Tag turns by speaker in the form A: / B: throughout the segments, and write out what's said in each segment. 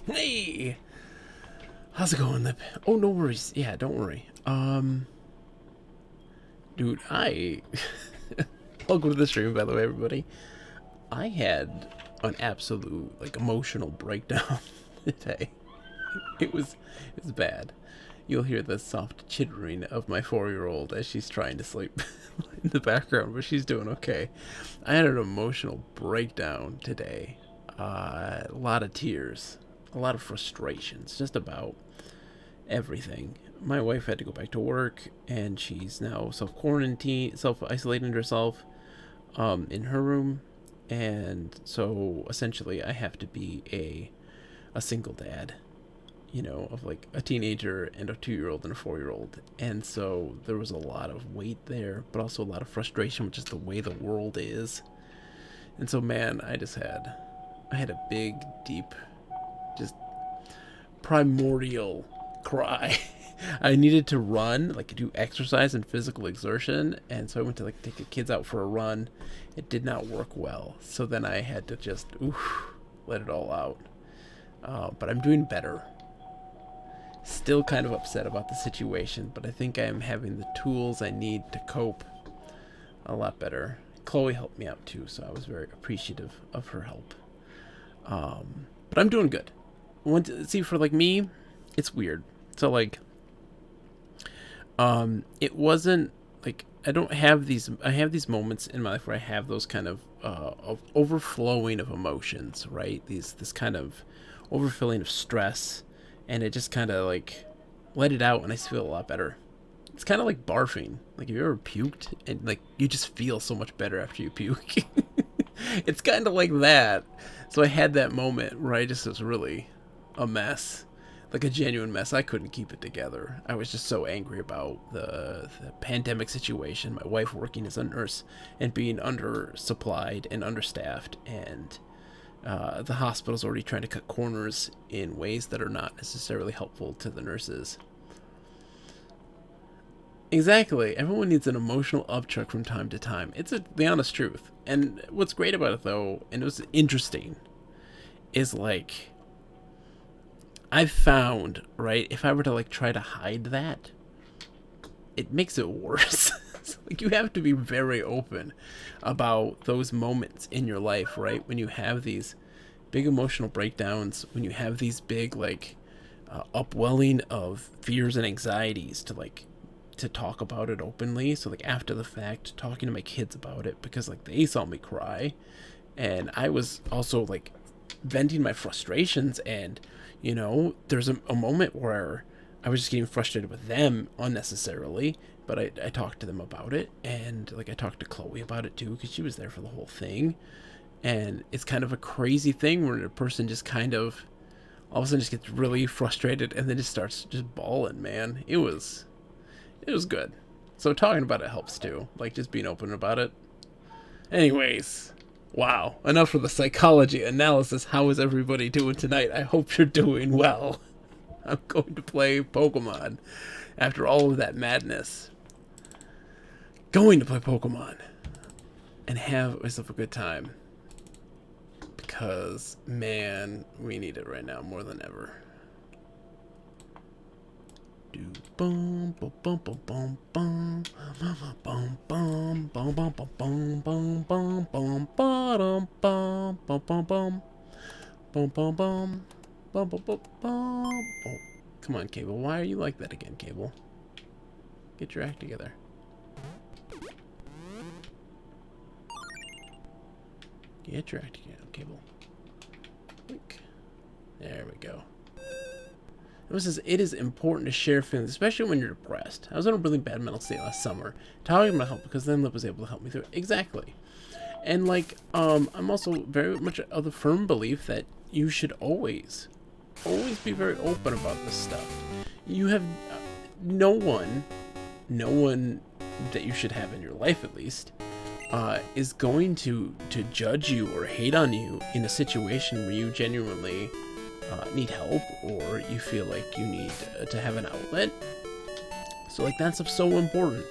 A: Hey, how's it going, Lip? Oh, no worries. Yeah, don't worry. Dude, I welcome to the stream, by the way, everybody. I had an absolute like emotional breakdown today. It was bad. You'll hear the soft chittering of my 4-year-old as she's trying to sleep in the background, but she's doing okay. I had an emotional breakdown today. A lot of tears, a lot of frustrations, just about everything. My wife had to go back to work, and she's now self isolating herself in her room, and so essentially I have to be a single dad, of like a teenager and a 2-year-old and a 4-year-old, and so there was a lot of weight there, but also a lot of frustration with just the way the world is, and so man, I had a big, deep, just primordial cry. I needed to run, like do exercise and physical exertion, and so I went to like take the kids out for a run. It did not work well, so then I had to just let it all out. But I'm doing better. Still kind of upset about the situation, but I think I am having the tools I need to cope a lot better. Chloe helped me out too, so I was very appreciative of her help. But I'm doing good. See, for like me, it's weird. So like, it wasn't like I don't have these. I have these moments in my life where I have those kind of overflowing of emotions, right? This kind of overfilling of stress, and it just kind of like let it out, and I feel a lot better. It's kind of like barfing. Like, have you ever puked and like you just feel so much better after you puke? It's kind of like that. So I had that moment where I just was really a mess, like a genuine mess. I couldn't keep it together. I was just so angry about the pandemic situation, my wife working as a nurse and being undersupplied and understaffed, and the hospital's already trying to cut corners in ways that are not necessarily helpful to the nurses. Exactly. Everyone needs an emotional upchuck from time to time. It's the honest truth. And what's great about it, though, and it was interesting, is like I've found, right, if I were to like try to hide that, it makes it worse. So, like, you have to be very open about those moments in your life, right? When you have these big emotional breakdowns, when you have these big like upwelling of fears and anxieties, to talk about it openly. So like after the fact, talking to my kids about it, because like they saw me cry, and I was also like venting my frustrations, and there's a moment where I was just getting frustrated with them unnecessarily, but I talked to them about it, and like I talked to Chloe about it too, because she was there for the whole thing. And it's kind of a crazy thing where a person just kind of all of a sudden just gets really frustrated and then just starts just bawling, man. It was good. So talking about it helps too, like just being open about it. Anyways, wow, enough for the psychology analysis. How is everybody doing tonight? I hope you're doing well. I'm going to play Pokemon after all of that madness. Going to play Pokemon and have myself a good time, because man, we need it right now more than ever. Boom, boom, boom, boom, boom, boom, boom, boom, boom, boom, boom, boom, boom, boom, boom, bottom, boom, boom, boom, boom, boom, boom, boom, boom, boom, boom, boom. Oh, come on, Cable. Why are you like that again, Cable? Get your act together. Get your act together, Cable. Blink. There we go. It says it is important to share feelings, especially when you're depressed. I was in a really bad mental state last summer. Talking about help, because then Lip was able to help me through it. Exactly. And like, I'm also very much of the firm belief that you should always be very open about this stuff. You have no one that you should have in your life, at least, is going to judge you or hate on you in a situation where you genuinely need help, or you feel like you need to have an outlet. So like that stuff's so important,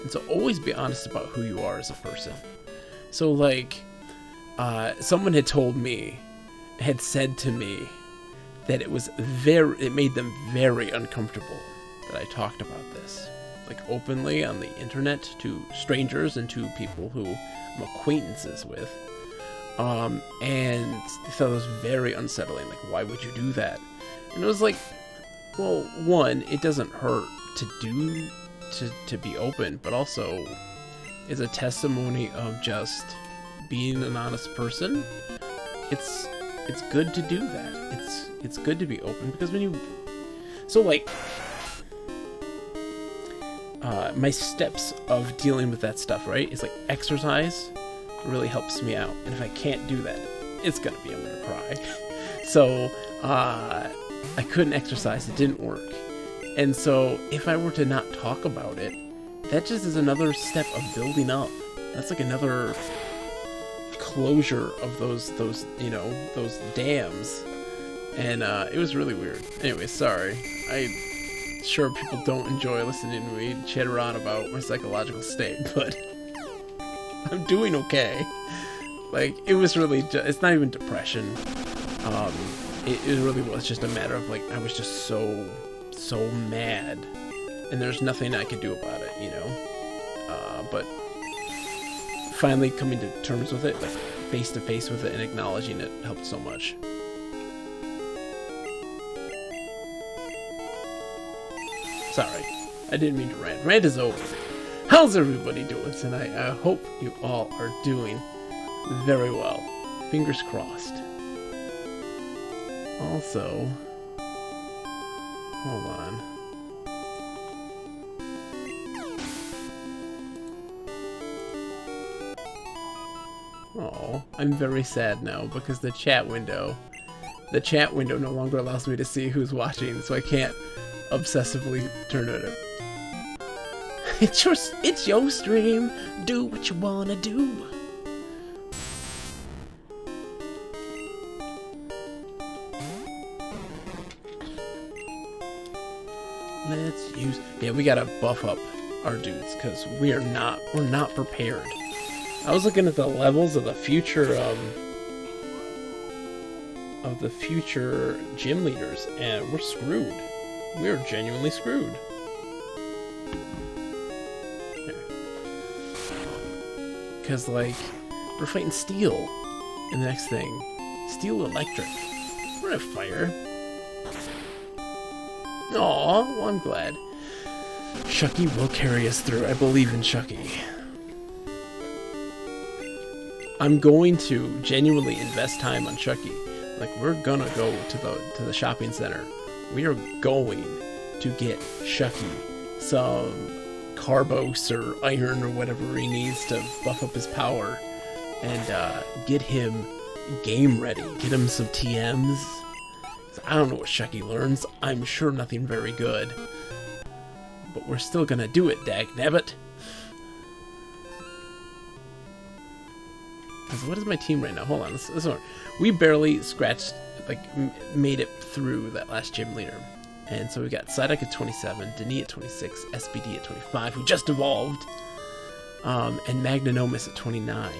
A: and so always be honest about who you are as a person. So like someone had said to me that it made them very uncomfortable that I talked about this, like openly on the internet to strangers and to people who I'm acquaintances with. And they thought it was very unsettling. Like, why would you do that? And it was like, well, one, it doesn't hurt to be open, but also is a testimony of just being an honest person. It's good to do that. It's good to be open, because when you, so like, my steps of dealing with that stuff, right, is like exercise really helps me out, and if I can't do that, it's gonna be I'm gonna cry. So I couldn't exercise, it didn't work, and so if I were to not talk about it, that just is another step of building up. That's like another closure of those dams, and it was really weird. Anyway, sorry. I'm sure people don't enjoy listening to me chatter on about my psychological state, but I'm doing okay. Like, it was really it's not even depression. It really was just a matter of, like, I was just so mad, and there's nothing I could do about it, you know? But finally coming to terms with it, like face to face with it and acknowledging it, helped so much. Sorry, I didn't mean to rant. Rant is over. How's everybody doing tonight? I hope you all are doing very well. Fingers crossed. Also, hold on. Oh, I'm very sad now because the chat window no longer allows me to see who's watching, so I can't obsessively turn it up. It's your stream. Do what you wanna do. Yeah, we gotta buff up our dudes because we're not prepared. I was looking at the levels of the future gym leaders, and we're screwed. We're genuinely screwed. Because, like, we're fighting Steel in the next thing. Steel Electric. We're gonna fire. Aw, well, I'm glad. Shucky will carry us through. I believe in Shucky. I'm going to genuinely invest time on Shucky. Like, we're gonna go to the shopping center. We are going to get Shucky some Carbos or iron or whatever he needs to buff up his power, and get him game ready. Get him some TMs. I don't know what Shucky learns. I'm sure nothing very good. But we're still gonna do it, dagnabbit. What is my team right now? Hold on, this one. We barely scratched, like, made it through that last gym leader. And so we got Psyduck at 27, Denis at 26, SBD at 25, who just evolved, and Magnanomus at 29.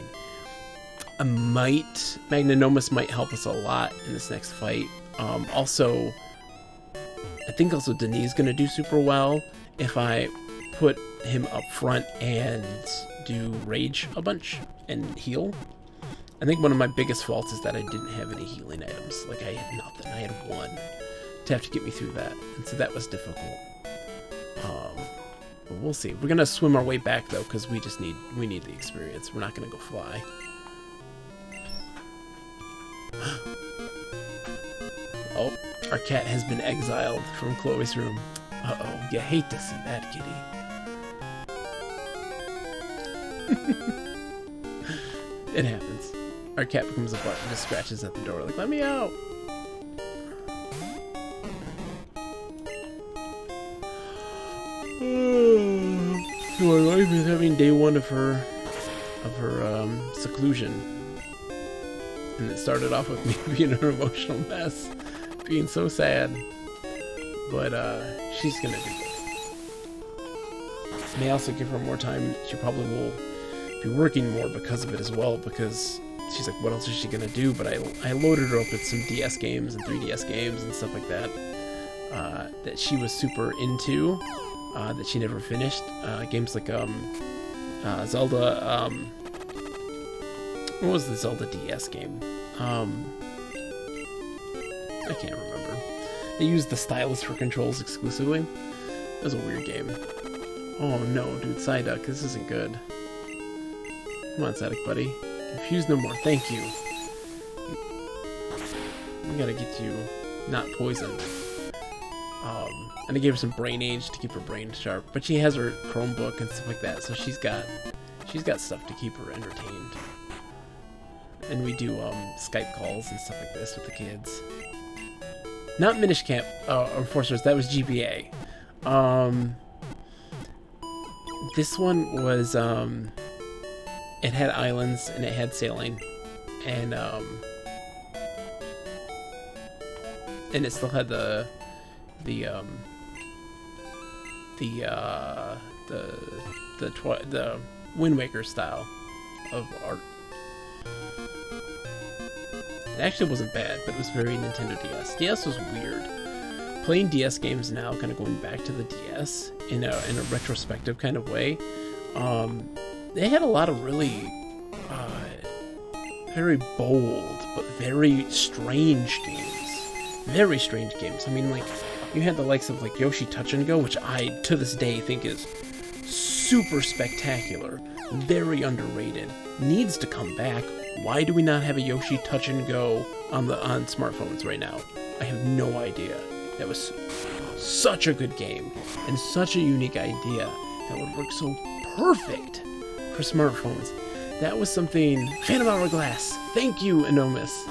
A: Magnanomus might help us a lot in this next fight. Also, I think also Denis is going to do super well if I put him up front and do Rage a bunch and heal. I think one of my biggest faults is that I didn't have any healing items. Like, I had nothing. I had one to have to get me through that. And so that was difficult. But we'll see. We're going to swim our way back, though, because we need the experience. We're not going to go fly. Oh, our cat has been exiled from Chloe's room. Uh-oh, you hate to see that, kitty. It happens. Our cat becomes a butt and just scratches at the door like, let me out! So my wife is having day one of her seclusion. And it started off with me being an emotional mess. Being so sad. But she's gonna do good. May also give her more time. She probably will be working more because of it as well, because she's like, what else is she gonna do? But I loaded her up with some DS games and 3DS games and stuff like that that she was super into, that she never finished. Games like Zelda. What was the Zelda DS game? I can't remember. They used the stylus for controls exclusively. That was a weird game. Oh no, dude, Psyduck, this isn't good. Come on, Psyduck, buddy. Confuse no more. Thank you. We gotta get you not poisoned. And I gave her some Brain Age to keep her brain sharp. But she has her Chromebook and stuff like that, so she's got stuff to keep her entertained. And we do Skype calls and stuff like this with the kids. Not Minish Camp Enforcers, that was GBA. This one was it had islands and it had sailing, and it still had the Wind Waker style of art. It actually wasn't bad, but it was very Nintendo DS. DS was weird. Playing DS games now, kind of going back to the DS in a retrospective kind of way, they had a lot of really very bold but very strange games. Very strange games. I mean, like, you had the likes of like Yoshi Touch and Go, which I to this day think is super spectacular, very underrated, needs to come back. Why do we not have a Yoshi Touch and Go on smartphones right now? I have no idea. That was such a good game and such a unique idea that would work so perfect for smartphones. That was something. Phantom Hourglass. Thank you, Anomus.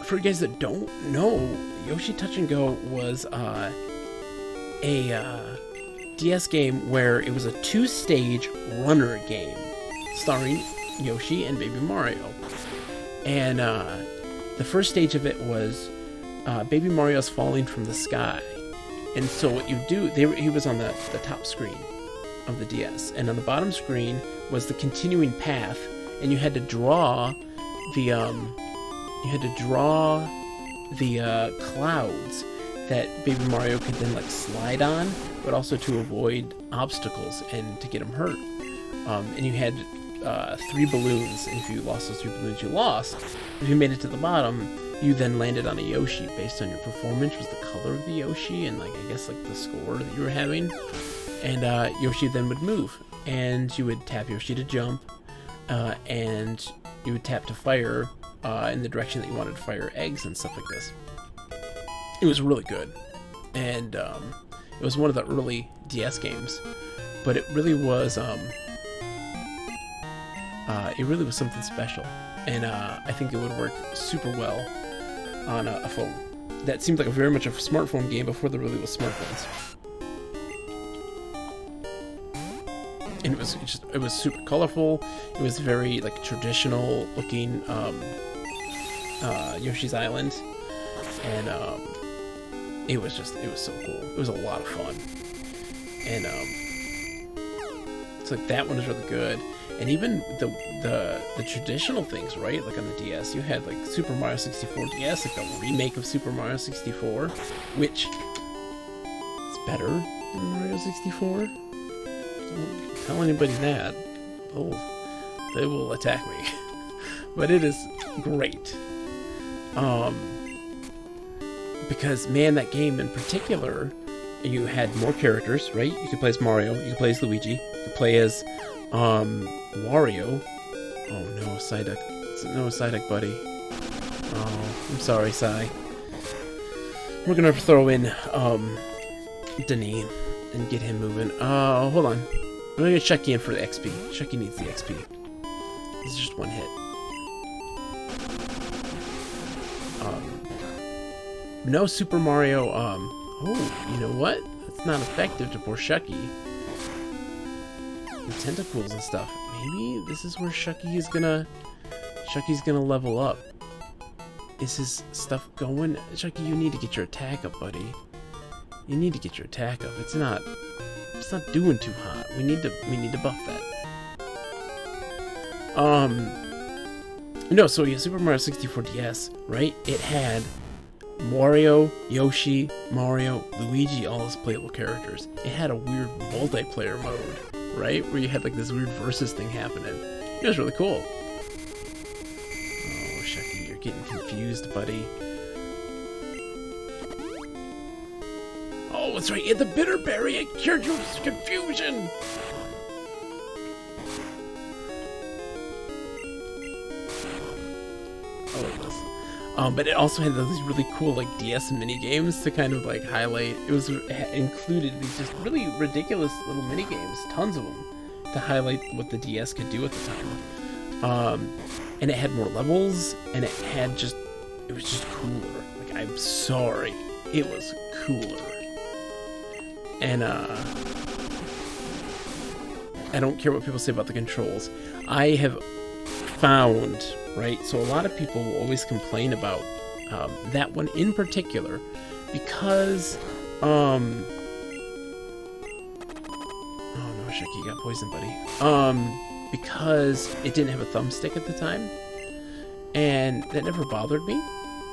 A: For you guys that don't know, Yoshi Touch and Go was a DS game where it was a 2-stage runner game starring Yoshi and Baby Mario. And the first stage of it was Baby Mario's falling from the sky. And so what you do, he was on the top screen of the DS, and on the bottom screen was the continuing path, and you had to draw the clouds that Baby Mario could then like slide on, but also to avoid obstacles and to get him hurt. And you had 3 balloons, and if you lost those 3 balloons, you lost. If you made it to the bottom, you then landed on a Yoshi based on your performance, was the color of the Yoshi, and like I guess like the score that you were having. And Yoshi then would move, and you would tap Yoshi to jump, and you would tap to fire in the direction that you wanted to fire eggs and stuff like this. It was really good, and it was one of the early DS games, but it really was something special, and I think it would work super well on a phone. That seemed like very much a smartphone game before there really was smartphones. And it was super colorful. It was very like traditional looking Yoshi's Island, and it was so cool. It was a lot of fun, and it's like that one is really good. And even the traditional things, right? Like on the DS, you had like Super Mario 64 DS, like the remake of Super Mario 64, which is better than Mario 64. Don't tell anybody that. Oh, they will attack me. But it is great. Because man, that game in particular, you had more characters, right? You could play as Mario, you could play as Luigi, you could play as Wario. Oh no, Psyduck. No, Psyduck, buddy. Oh, I'm sorry, Psy. We're gonna throw in Denis and get him moving. Hold on. I'm gonna get Chucky in for the XP. Chucky needs the XP. This is just one hit. No Super Mario. Oh, you know what? That's not effective to poor Chucky. The tentacles and stuff. Maybe this is where Chucky's gonna level up. Is his stuff going? Chucky, you need to get your attack up, buddy. You need to get your attack up. It's not doing too hot. We need to buff that. No, so yeah, Super Mario 64 DS, right? It had Wario, Yoshi, Mario, Luigi, all as playable characters. It had a weird multiplayer mode, right? Where you had like this weird versus thing happening. It was really cool. Oh, Shucky, you're getting confused, buddy. Oh, that's right, you had the bitter berry. It cured your confusion. But it also had these really cool like DS mini games to kind of like highlight. It was included these just really ridiculous little mini games, tons of them, to highlight what the DS could do at the time. And it had more levels, and it was just cooler. Like, I'm sorry, it was cooler. And I don't care what people say about the controls. I have found, right? So a lot of people will always complain about that one in particular because, oh no, Shucky, you got poisoned, buddy. Because it didn't have a thumbstick at the time, and that never bothered me.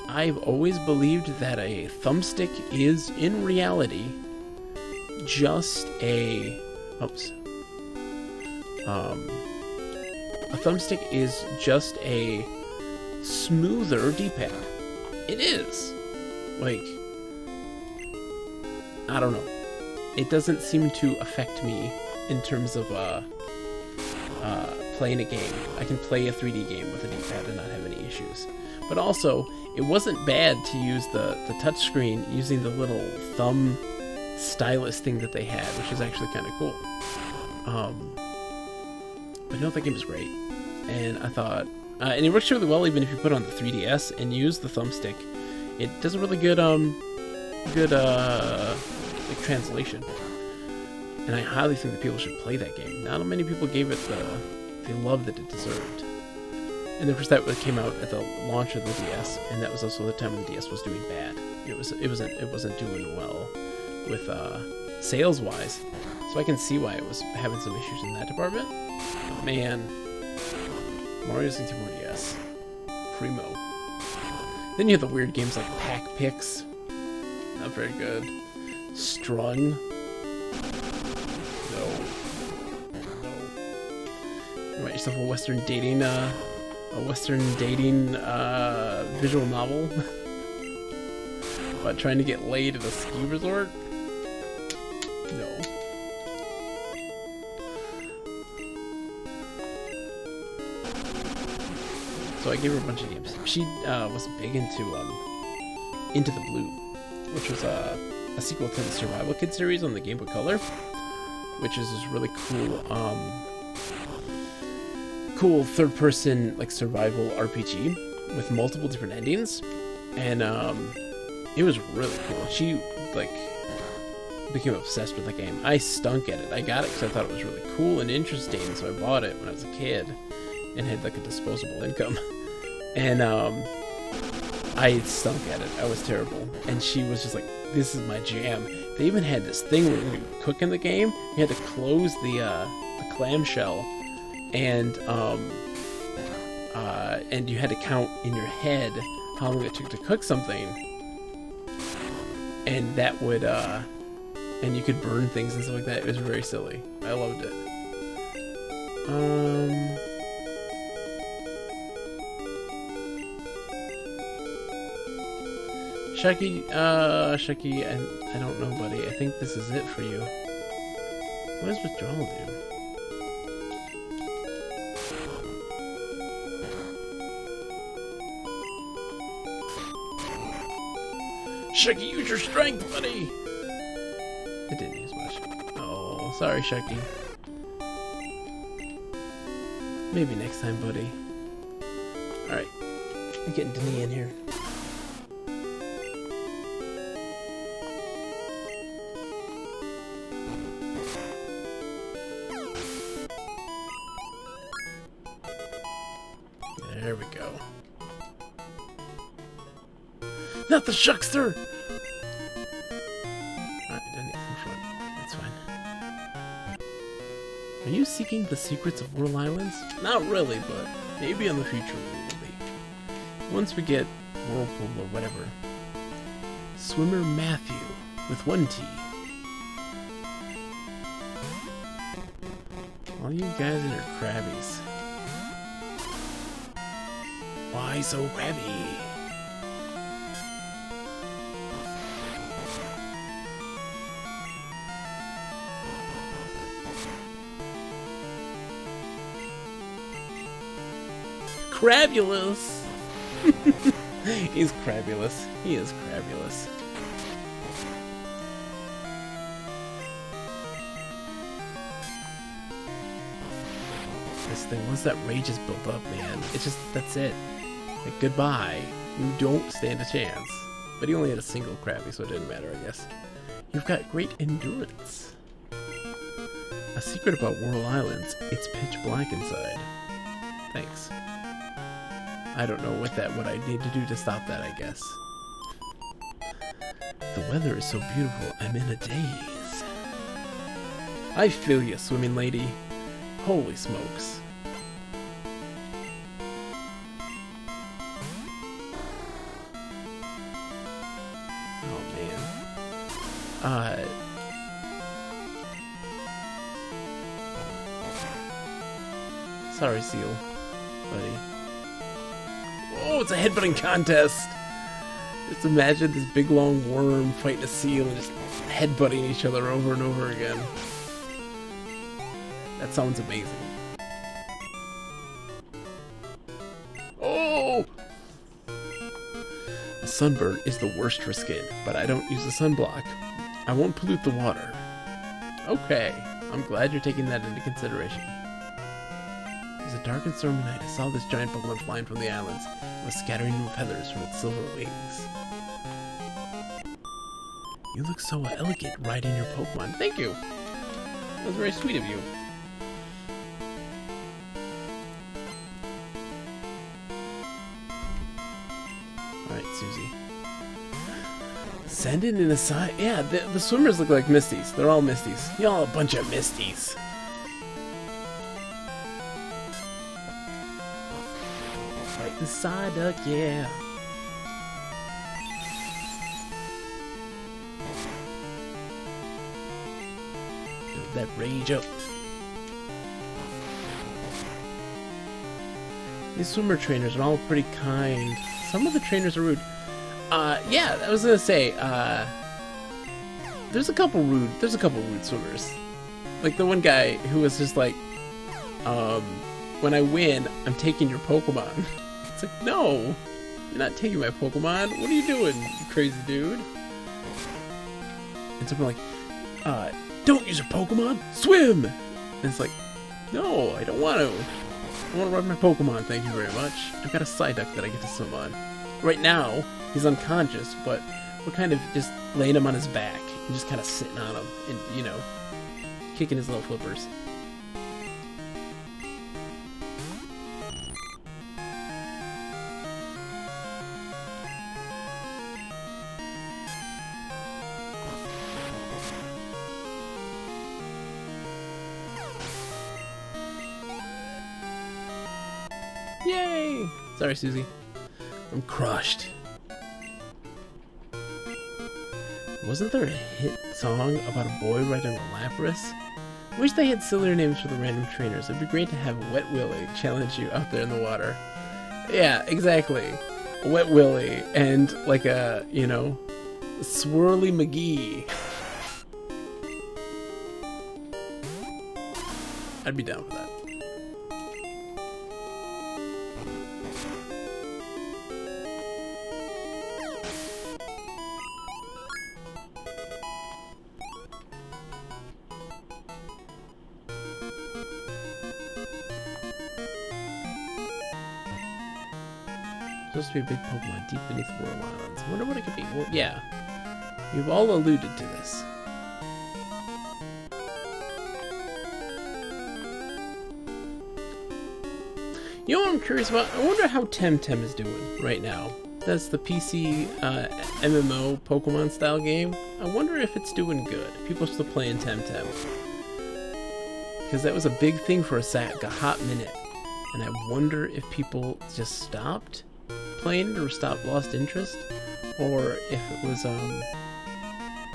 A: I've always believed that a thumbstick is, in reality, just a thumbstick is just a smoother D-pad. It is. Like, I don't know. It doesn't seem to affect me in terms of playing a game. I can play a 3D game with a D-pad and not have any issues. But also, it wasn't bad to use the touchscreen using the little thumb stylus thing that they had, which is actually kind of cool. But no, that game was great. And I thought, and it works really well even if you put it on the 3DS and use the thumbstick. It does a really good, like translation. And I highly think that people should play that game. Not many people gave it the love that it deserved. And of course that came out at the launch of the DS, and that was also the time when the DS was doing bad. It wasn't doing well with sales-wise. So I can see why it was having some issues in that department. But man, Mario 64 DS, primo. Then you have the weird games like Pac Pix, not very good. Strung, no. You want yourself a Western dating visual novel about trying to get laid at a ski resort? No. So I gave her a bunch of games. She was big into the Blue, which was a sequel to the Survival Kid series on the Game Boy Color, which is this really cool third-person like survival RPG with multiple different endings, and it was really cool. She like became obsessed with the game. I stunk at it. I got it because I thought it was really cool and interesting, so I bought it when I was a kid and had like a disposable income. And I stunk at it. I was terrible. And she was just like, this is my jam. They even had this thing where when you cook in the game, you had to close the clamshell, and you had to count in your head how long it took to cook something. And that would and you could burn things and stuff like that. It was very silly. I loved it. Shucky, I don't know, buddy. I think this is it for you. What does withdrawal do? Shucky, use your strength, buddy! It didn't use much. Oh, sorry, Shucky. Maybe next time, buddy. Alright. I'm getting Denny in here. There we go. Not the Shuckster! Alright, Denny, in front. That's fine. Are you seeking the secrets of Whirl Islands? Not really, but maybe in the future we will be. Once we get Whirlpool or whatever. Swimmer Matthew with 1 T. All you guys and your crabbies. Why so crabby? Crabulous! He's crabulous. He is crabulous. This thing, once that rage is built up, man, it's just, that's it. Like, goodbye. You don't stand a chance. But he only had a single crabby, so it didn't matter, I guess. You've got great endurance. A secret about Whirl Islands, it's pitch black inside. Thanks. I don't know what I need to do to stop that, I guess. The weather is so beautiful, I'm in a daze. I feel you, swimming lady. Holy smokes. Oh, man. Sorry, Seal, buddy. Oh, it's a headbutting contest! Just imagine this big long worm fighting a seal and just headbutting each other over and over again. That sounds amazing. Oh! A sunburn is the worst for skin, but I don't use a sunblock. I won't pollute the water. Okay, I'm glad you're taking that into consideration. It was a dark and stormy night. I saw this giant Pokemon flying from the islands. It was scattering feathers from its silver wings. You look so elegant riding your Pokemon. Thank you! That was very sweet of you. Alright, Susie. Send it in a side. Yeah, the swimmers look like Misties. They're all Misties. Y'all a bunch of Misties. Right inside duck, yeah. Build that rage up. These swimmer trainers are all pretty kind. Some of the trainers are rude. Yeah, I was gonna say, there's a couple rude swimmers. Like the one guy who was just like, when I win, I'm taking your Pokemon. It's like, no, you're not taking my Pokemon. What are you doing, you crazy dude? And someone like, don't use your Pokemon, swim! And it's like, no, I don't want to. I want to ride my Pokemon, thank you very much. I've got a Psyduck that I get to swim on. Right now, he's unconscious, but we're kind of just laying him on his back and just kind of sitting on him and, you know, kicking his little flippers. Yay! Sorry, Susie. I'm crushed. Wasn't there a hit song about a boy riding a Lapras? I wish they had sillier names for the random trainers. It'd be great to have Wet Willy challenge you out there in the water. Yeah, exactly. Wet Willy and like a, you know, Swirly McGee. I'd be down for that. Supposed to be a big Pokemon deep beneath Whirl Islands. I wonder what it could be. Well, yeah. You've all alluded to this. You know what I'm curious about? I wonder how Temtem is doing right now. That's the PC MMO Pokemon style game. I wonder if it's doing good. People are still playing Temtem. Because that was a big thing for a hot minute. And I wonder if people just stopped playing it or stopped, lost interest, or if it was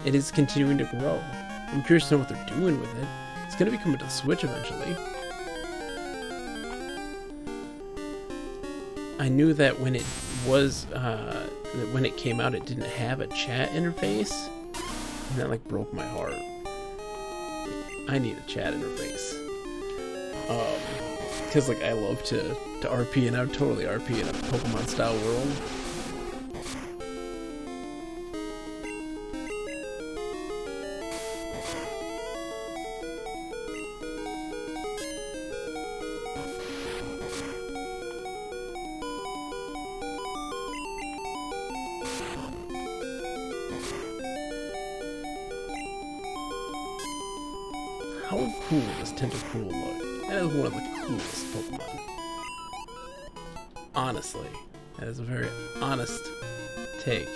A: it is continuing to grow. I'm curious to know what they're doing with it. It's gonna be coming to the Switch eventually. I knew that when it was that when it came out, it didn't have a chat interface, and that like broke my heart. I need a chat interface. Because like I love to RP, and I would totally RP in a Pokemon style world. How cool does Tentacool look? That is one of the coolest Pokemon. Honestly, that is a very honest take.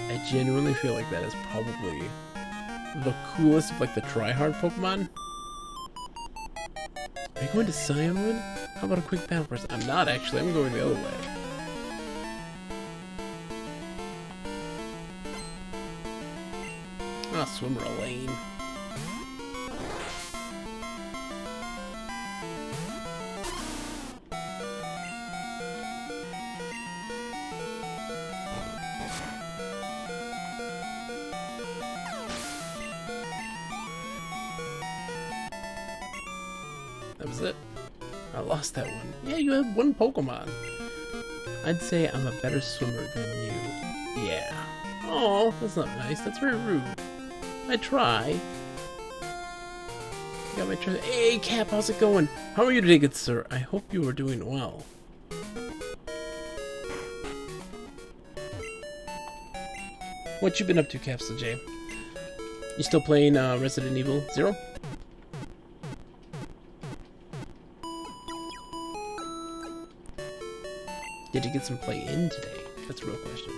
A: I genuinely feel like that is probably the coolest of like the try-hard Pokemon. Are you going to Cyanwood? How about a quick battle first? I'm not actually, I'm going the other way. Ah, Swimmer Lane. That was it. I lost that one. Yeah, you have one Pokemon. I'd say I'm a better swimmer than you. Yeah. Oh, that's not nice. That's very rude. I try. Got my trust. Hey, Cap, how's it going? How are you today, good sir? I hope you are doing well. What you been up to, Capsule J? You still playing Resident Evil 0? Did you get some play in today? That's a real question.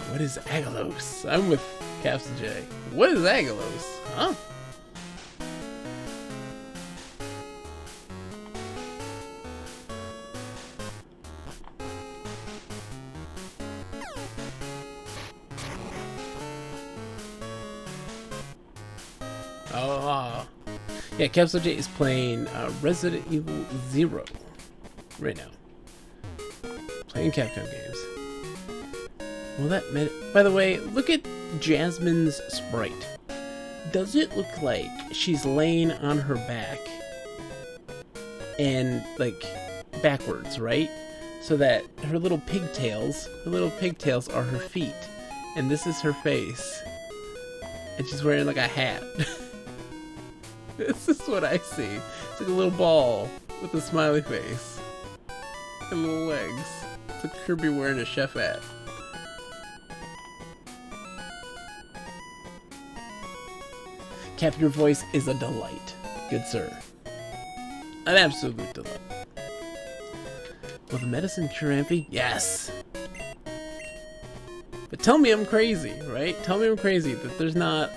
A: What is Agalos? I'm with Capsule J. What is Agalos? Huh? Oh, yeah, Capsule J is playing Resident Evil 0 right now. Playing Capcom games. Well, that meant... By the way, look at Jasmine's sprite. Does it look like she's laying on her back and, like, backwards, right? So that her little pigtails are her feet. And this is her face. And she's wearing, like, a hat. This is what I see. It's like a little ball with a smiley face. And little legs. It's like Kirby wearing a chef hat. Cap, your voice is a delight, good sir. An absolute delight. Will the medicine cure Amphy? Yes! But tell me I'm crazy, right? Tell me I'm crazy that there's not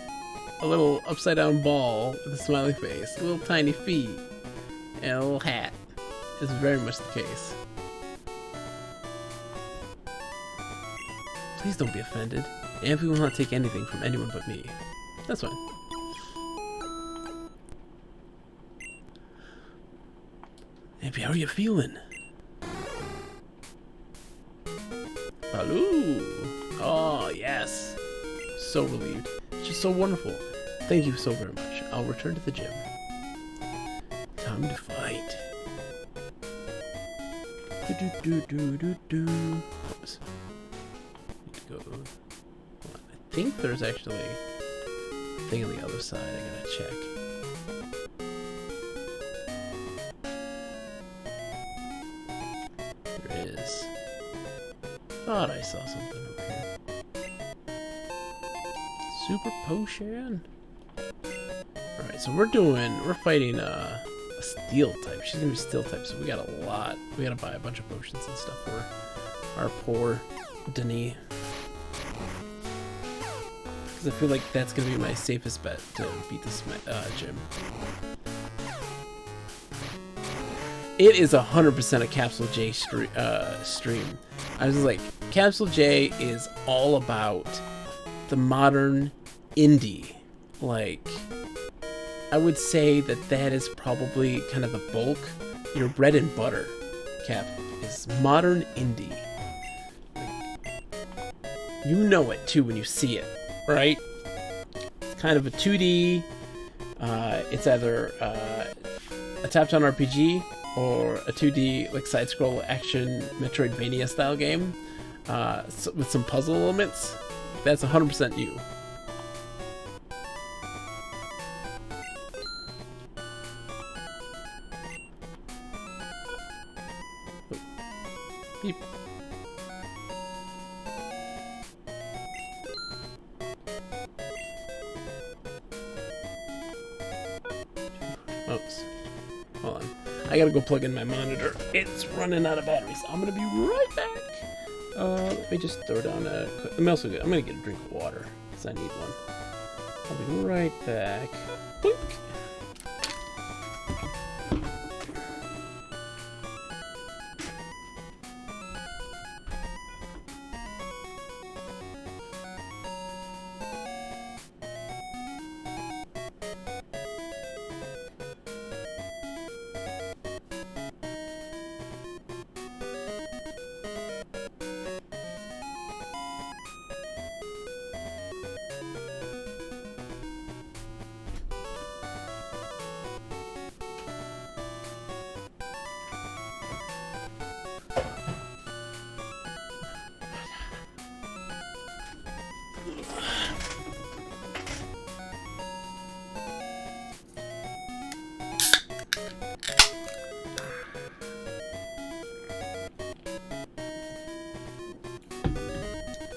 A: a little upside down ball with a smiley face, little tiny feet, and a little hat. Is very much the case. Please don't be offended. Amphy will not take anything from anyone but me. That's fine. Amphy, how are you feeling? Baloo! Oh, yes. So relieved. It's just so wonderful. Thank you so very much. I'll return to the gym. Time to fight. Oops. Need to go. Hold on. I think there's actually a thing on the other side. I gotta check. thought I saw something over here. Super potion. Alright, so we're fighting a steel type. She's gonna be steel type, so we got a lot. We gotta buy a bunch of potions and stuff for our poor Denis. Because I feel like that's gonna be my safest bet to beat this gym. It is 100% a Capsule J stream. I was like, Capsule J is all about the modern indie. Like, I would say that is probably kind of the bulk. Your bread and butter, Cap, is modern indie. Like, you know it too when you see it, right? It's kind of a 2D. It's either a top-down RPG or a 2D like side-scroll action Metroidvania style game with some puzzle elements. That's 100% you. Beep. Oops. Hold on. I gotta go plug in my monitor. It's running out of batteries. I'm gonna be right back. Let me just throw down a quick... I'm gonna get a drink of water, because I need one. I'll be right back. Boink.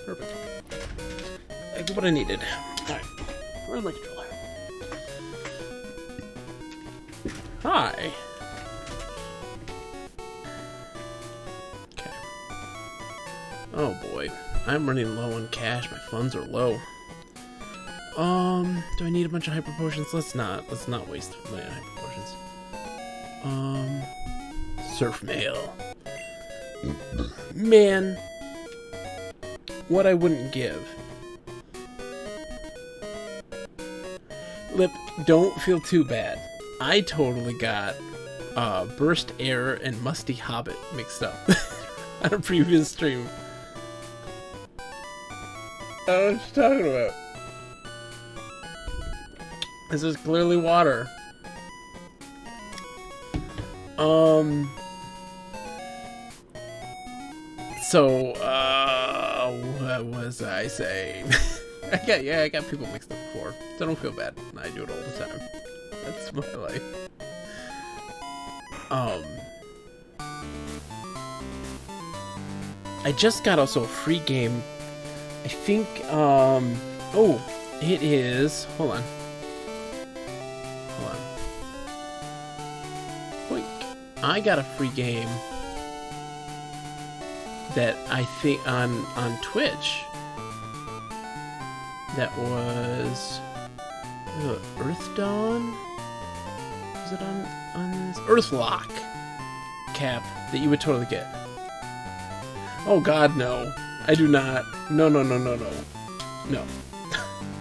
A: Perfect. That's what I needed. Alright. Where's my controller? Hi. Okay. Oh boy. I'm running low on cash. My funds are low. Do I need a bunch of hyper potions? Let's not waste my hyper potions. Surf mail. Man. What I wouldn't give. Lip, don't feel too bad. I totally got Burst Air and Musty Hobbit mixed up on a previous stream. Oh, what you talking about? This is clearly water. So, what was I saying? I got people mixed up before, so don't feel bad. I do it all the time. That's my life. I just got also a free game. I think, oh, it is, hold on. Boink. I got a free game that I think on Twitch that was Earth Dawn? Was it on this? Earthlock Cap that you would totally get. Oh god, no. I do not. No. No.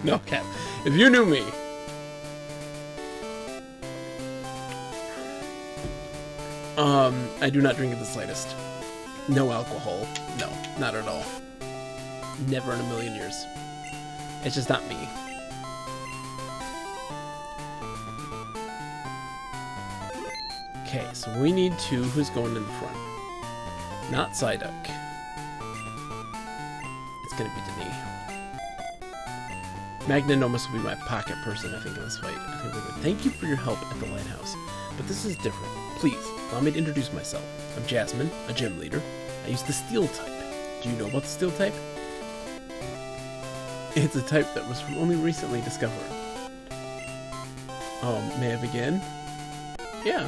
A: No, Cap. If you knew me. I do not drink it the slightest. No alcohol. No, not at all. Never in a million years. It's just not me. Okay, so we need two. Who's going in the front? Not Psyduck. It's gonna be Denis. Magnanomus will be my pocket person, I think, in this fight. I think we're good. Thank you for your help at the lighthouse. But this is different. Please, allow me to introduce myself. I'm Jasmine, a gym leader. I use the steel type. Do you know about the Steel type? It's a type that was only recently discovered. May I begin? Yeah.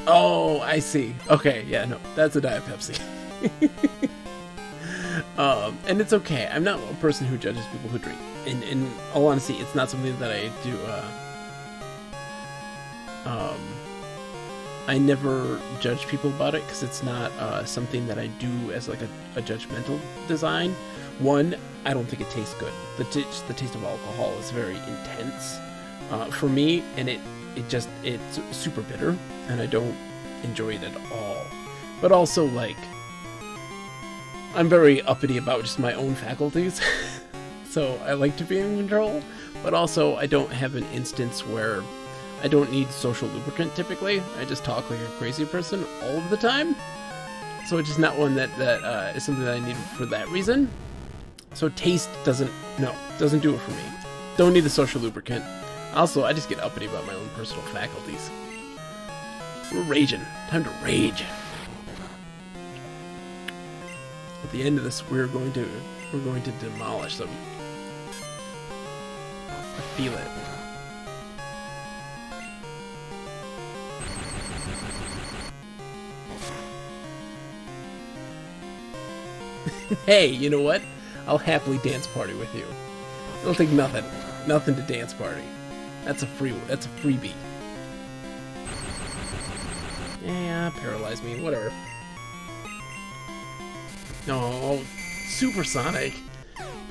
A: Oh, I see. Okay, yeah, no, that's a Diet Pepsi. And it's okay. I'm not a person who judges people who drink. In all honesty, it's not something that I do, I never judge people about it because it's not something that I do as like a judgmental design. One, I don't think it tastes good. The taste of alcohol is very intense for me, and it's super bitter, and I don't enjoy it at all. But also, like, I'm very uppity about just my own faculties, so I like to be in control. But also, I don't have an instance where I don't need social lubricant typically. I just talk like a crazy person all of the time. So it's just not one that is something that I need for that reason. So taste doesn't do it for me. Don't need the social lubricant. Also, I just get uppity about my own personal faculties. We're raging. Time to rage. At the end of this, we're going to demolish them. I feel it. Hey, you know what? I'll happily dance party with you. It'll take nothing to dance party. That's a freebie. Yeah, paralyze me, whatever. No, supersonic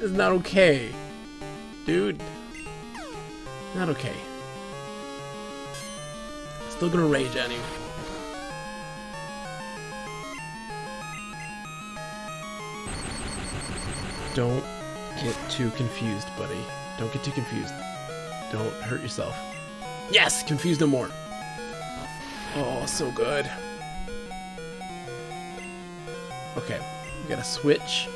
A: is not okay, dude. Not okay. Still gonna rage on you. Don't get too confused, buddy. Don't get too confused. Don't hurt yourself. Yes! Confuse no more. Oh, so good. Okay, we gotta switch.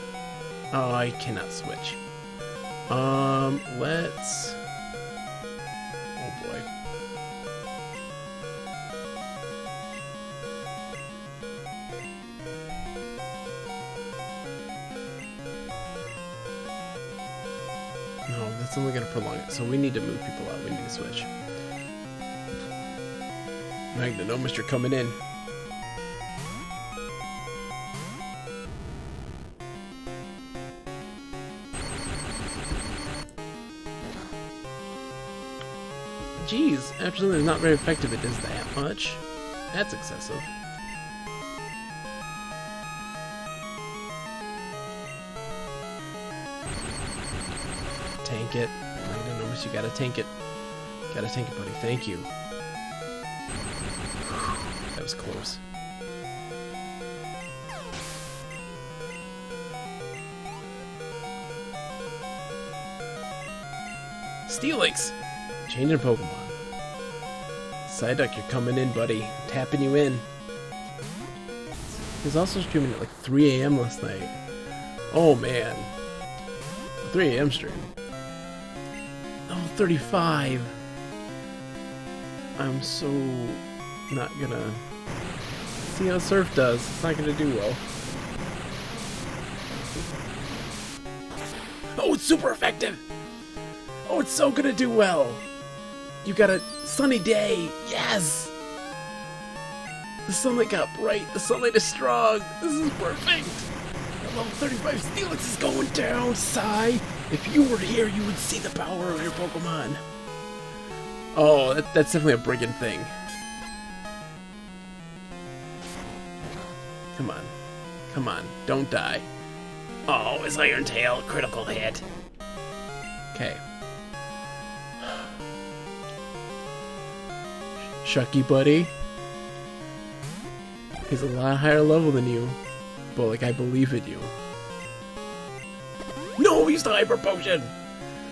A: Oh, I cannot switch. Let's... Oh boy. No, that's only gonna prolong it, so we need to move people out. We need to switch. Magnetomus, you're coming in. Jeez, after something's not very effective, it does that much. That's excessive. Tank it. Magnetomus, you gotta tank it. Gotta tank it, buddy. Thank you. That was close. Steelix! Changing Pokemon. Psyduck, you're coming in, buddy. Tapping you in. He was also streaming at like 3 a.m. last night. Oh man. 3 a.m. stream. Level 35. I'm so not gonna see how Surf does. It's not gonna do well. Oh, it's super effective! Oh, it's so gonna do well! You got a sunny day! Yes! The sunlight got bright. The sunlight is strong. This is perfect! At level 35, Steelix is going down, Sigh! If you were here, you would see the power of your Pokemon. Oh, that's definitely a brigand thing. Come on. Come on. Don't die. Oh, his Iron Tail. Critical hit. Okay. Shucky, buddy. He's a lot higher level than you. But, like, I believe in you. No, he's the Hyper Potion!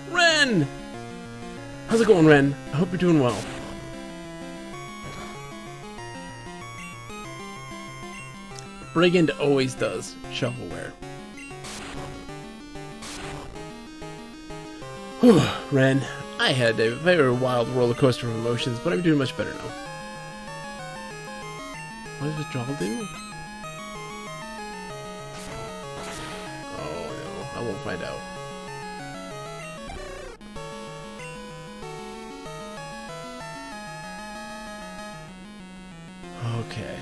A: Ren! How's it going, Ren? I hope you're doing well. Brigand always does shovelware. Whew, Ren, I had a very wild roller coaster of emotions, but I'm doing much better now. What does withdrawal do? I won't find out. Okay.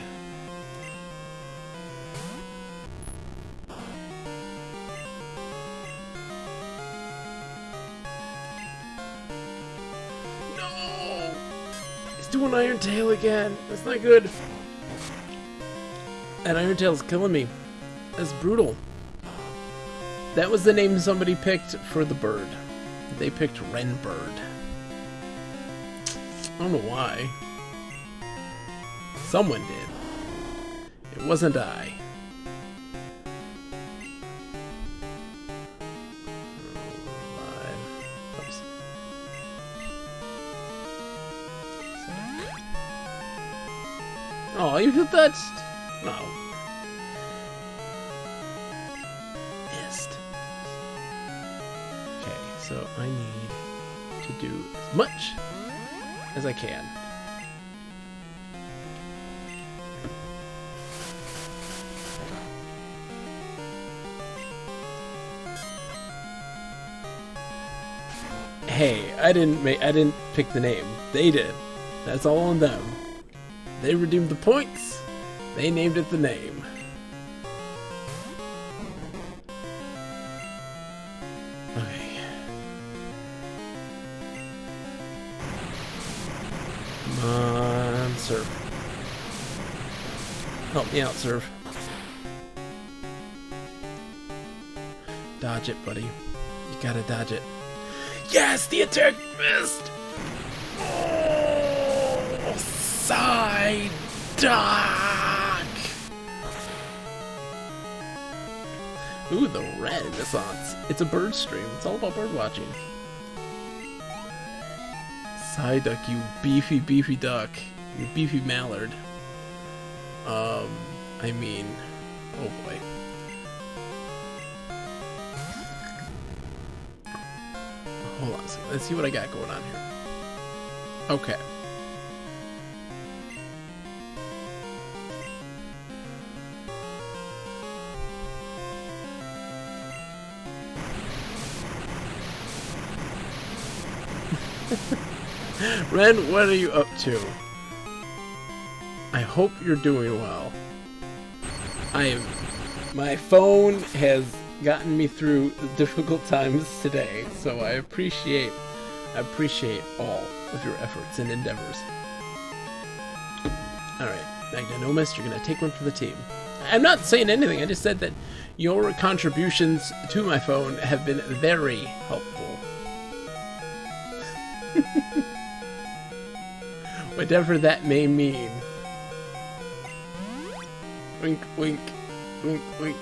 A: No! He's doing Iron Tail again. That's not good. And Iron Tail's killing me. That's brutal. That was the name somebody picked for the bird. They picked Wren Bird. I don't know why. Someone did. It wasn't I. Oops. Oh, you feel touched? No. Missed. Okay, so I need to do as much as I can. Hey, I didn't pick the name. They did. That's all on them. They redeemed the points. They named it the name. Okay. Come on, serve. Help me out, serve. Dodge it, buddy. You gotta dodge it. Yes, the attack missed! Oh, side dock! Ooh, the Renaissance. It's a bird stream. It's all about bird watching. Side duck, you beefy, beefy duck. You beefy mallard. I mean, oh boy. Hold on a second. Let's see what I got going on here. Okay. Ren, what are you up to? I hope you're doing well. My phone has gotten me through difficult times today, so I appreciate all of your efforts and endeavors. Alright, Magnanomus, you're gonna take one for the team. I'm not saying anything, I just said that your contributions to my phone have been very helpful. Whatever that may mean. Wink, wink, wink, wink.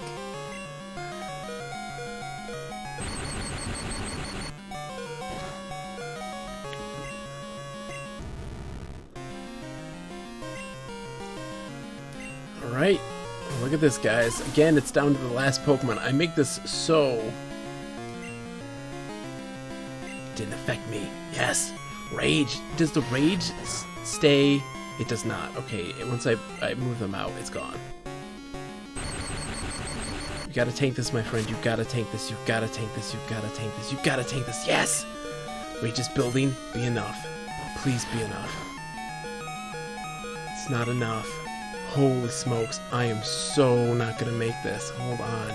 A: Alright, look at this, guys. Again, it's down to the last Pokemon. I make this so... Didn't affect me. Yes! Rage! Does the rage stay? It does not. Okay, once I move them out, it's gone. You gotta tank this, my friend. You gotta tank this. You gotta tank this. You gotta tank this. You gotta tank this. Yes! Rage is building. Be enough. Please be enough. It's not enough. Holy smokes, I am so not gonna make this. Hold on.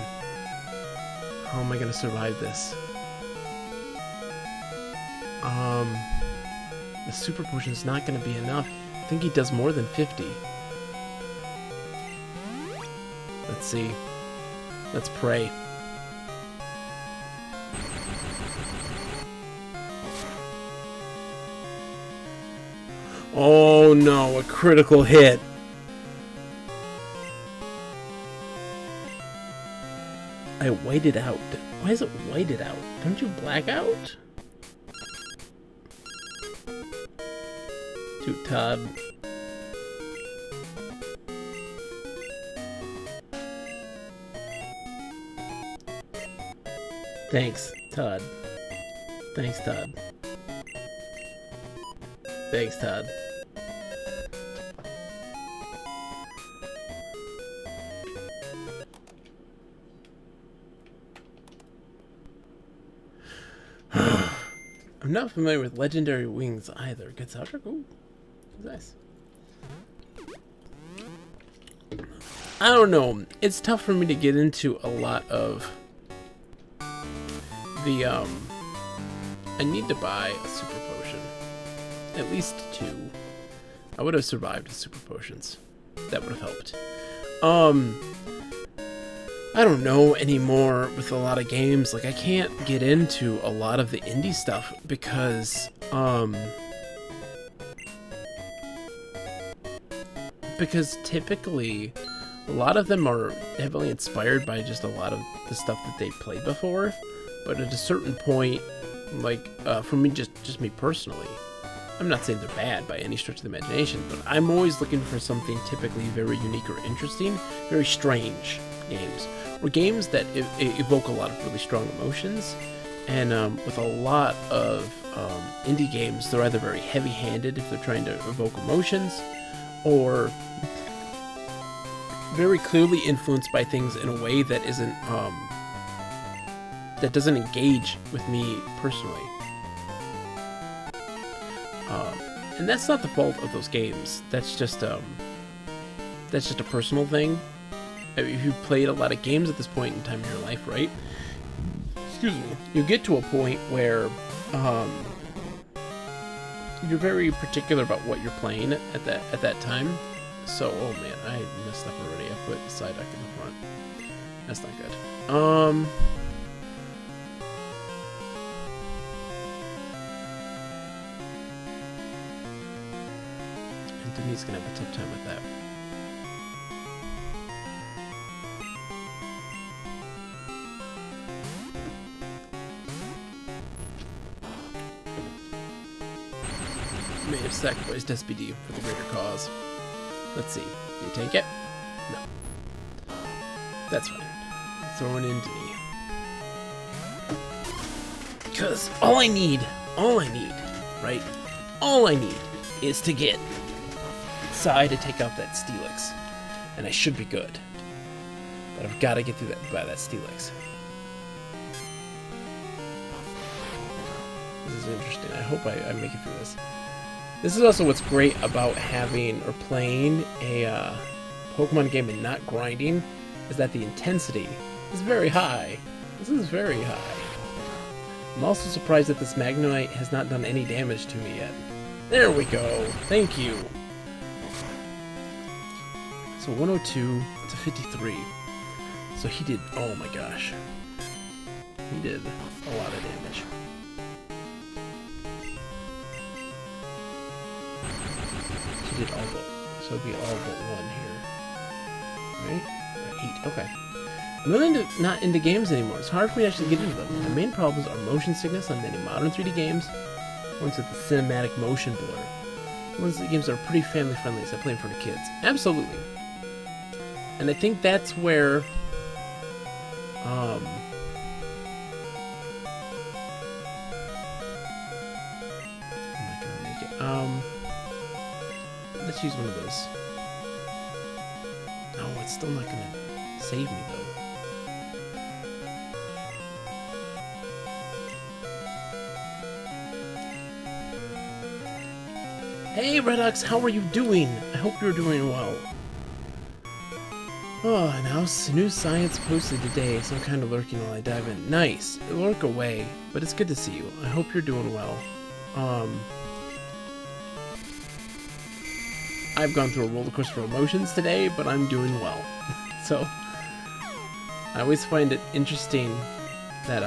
A: How am I gonna survive this? The super potion is not gonna be enough. I think he does more than 50. Let's see. Let's pray. Oh no, a critical hit. I whited out. Why is it whited out? Don't you black out? Toot Todd. Thanks, Todd. Thanks, Todd. Thanks, Todd. I'm not familiar with Legendary Wings either. Good soundtrack? Ooh, nice. I don't know. It's tough for me to get into a lot of the, I need to buy a super potion. At least 2. I would have survived with super potions. That would have helped. I don't know anymore with a lot of games. Like, I can't get into a lot of the indie stuff because typically a lot of them are heavily inspired by just a lot of the stuff that they played before. But at a certain point, like, for me, just me personally, I'm not saying they're bad by any stretch of the imagination, but I'm always looking for something typically very unique or interesting, very strange games. Or games that evoke a lot of really strong emotions. And with a lot of indie games, they're either very heavy-handed if they're trying to evoke emotions, or very clearly influenced by things in a way that isn't, that doesn't engage with me personally. And that's not the fault of those games. That's just a personal thing. If you've played a lot of games at this point in time in your life, right? Excuse me. You get to a point where you're very particular about what you're playing at that time. So, oh man, I messed up already. I put Psyduck in the front. That's not good. And Denise gonna have a tough time with that. May have sacrificed SPD for the greater cause. Let's see. Do you take it? No. That's fine. Throwing in Denny. Because all I need, right? All I need is to get Psy to take out that Steelix. And I should be good. But I've got to get through that by that Steelix. This is interesting. I hope I make it through this. This is also what's great about having or playing a Pokemon game and not grinding, is that the intensity is very high. This is very high. I'm also surprised that this Magnemite has not done any damage to me yet. There we go. Thank you. So 102 to 53. So he did, oh my gosh. He did a lot of damage. He did all but, so it'd be all but 1 here. Right? 8, okay. I'm really not into games anymore. It's hard for me to actually get into them. My main problems are motion sickness on many modern 3D games. Ones with the cinematic motion blur. Ones that games that are pretty family friendly as I play in front of kids. Absolutely. And I think that's where I'm not gonna make it. Let's use one of those. No, it's still not gonna save me though. Hey Redox, how are you doing? I hope you're doing well. Oh, now new science posted today, so I'm kind of lurking while I dive in. Nice! Lurk away, but it's good to see you. I hope you're doing well. I've gone through a roller coaster of emotions today, but I'm doing well. So, I always find it interesting that,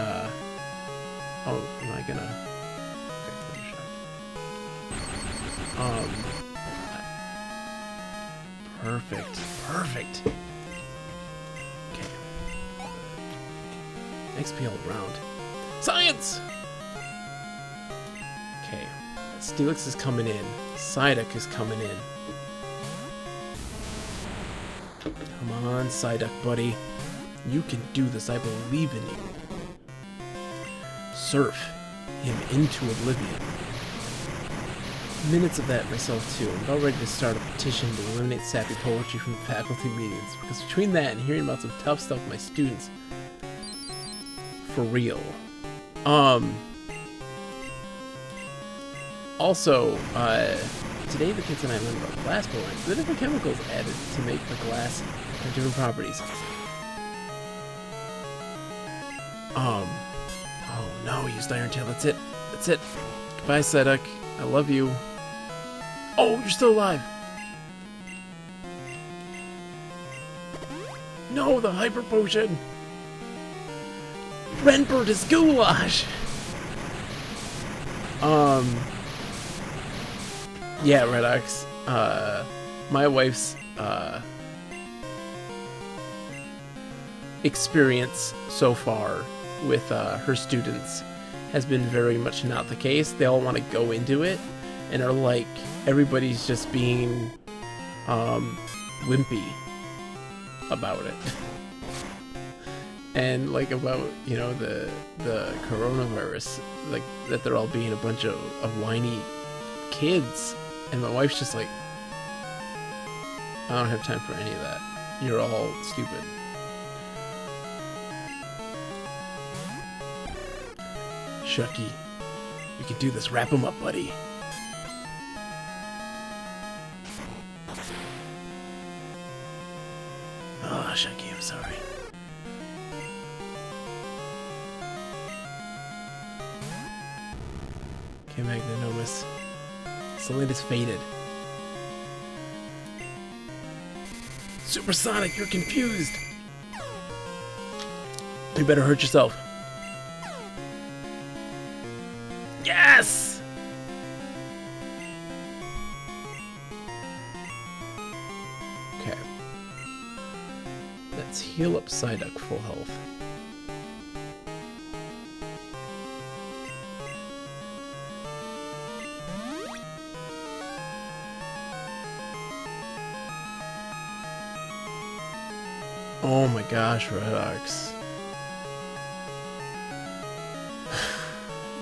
A: oh, am I gonna... Perfect. Perfect. Okay. XP all around. Science! Okay. Steelix is coming in. Psyduck is coming in. Come on, Psyduck, buddy. You can do this. I believe in you. Surf him into oblivion. Minutes of that myself too. I'm about ready to start a petition to eliminate sappy poetry from faculty meetings, because between that and hearing about some tough stuff with my students, for real. Also, today the kids and I learned about glass blowing. The different chemicals added to make the glass have different properties. Oh no, used Iron Tail. That's it. That's it. Goodbye, Psyduck. I love you. Oh, you're still alive. No, the Hyper Potion. Renbird is goulash. Yeah, Redox. My wife's experience so far with her students has been very much not the case. They all want to go into it and are like, everybody's just being wimpy about it. And like about, you know, the coronavirus, like that they're all being a bunch of whiny kids. And my wife's just like, I don't have time for any of that. You're all stupid. Shucky, you can do this. Wrap him up, buddy. Oh, Shucky, I'm sorry. Okay, Magnanomus. Solid is faded. Supersonic, you're confused. You better hurt yourself. Yes! Okay. Let's heal up Psyduck full health. Oh my gosh, Redox.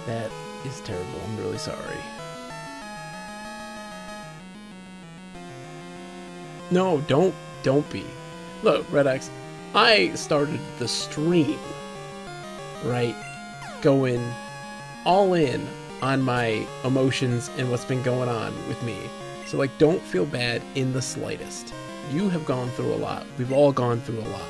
A: That is terrible. I'm really sorry. No, don't be. Look, Redox, I started the stream, right? Going all in on my emotions and what's been going on with me. So, like, don't feel bad in the slightest. You have gone through a lot. We've all gone through a lot.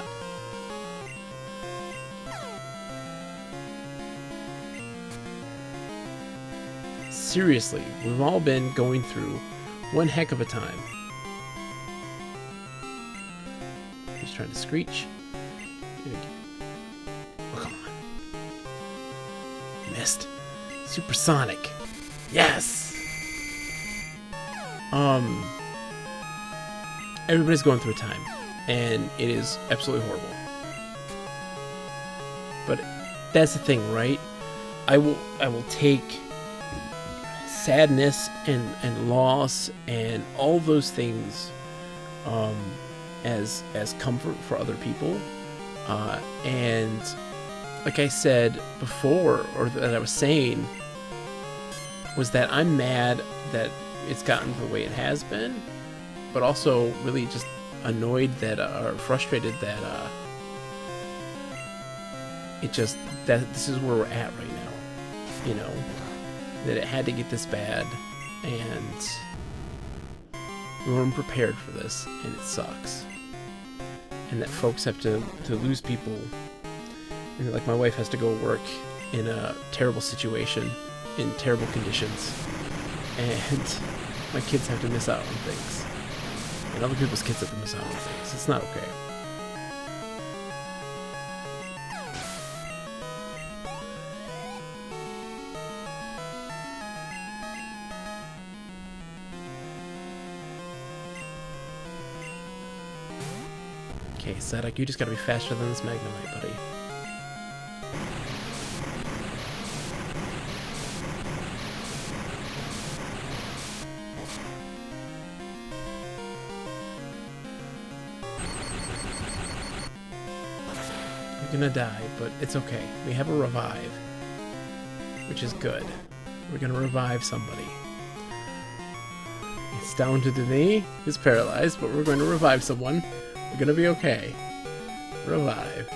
A: Seriously, we've all been going through one heck of a time. Just trying to screech. Oh, come on. Missed. Supersonic. Yes! Everybody's going through a time, and it is absolutely horrible. But that's the thing, right? I will take sadness and loss and all those things as comfort for other people. And like I said before, or that I was saying, was that I'm mad that it's gotten the way it has been, but also really just annoyed that, or frustrated that that this is where we're at right now, you know, that it had to get this bad, and we weren't prepared for this, and it sucks, and that folks have to lose people, and like my wife has to go work in a terrible situation, in terrible conditions, and my kids have to miss out on things. And other people's kids have to miss out on things. It's not okay. Okay, Psyduck, you just gotta be faster than this Magnemite, buddy. Gonna die, but it's okay. We have a revive, which is good. We're gonna revive somebody. It's down to Denis, who's paralyzed, but we're going to revive someone. We're gonna be okay. Revive.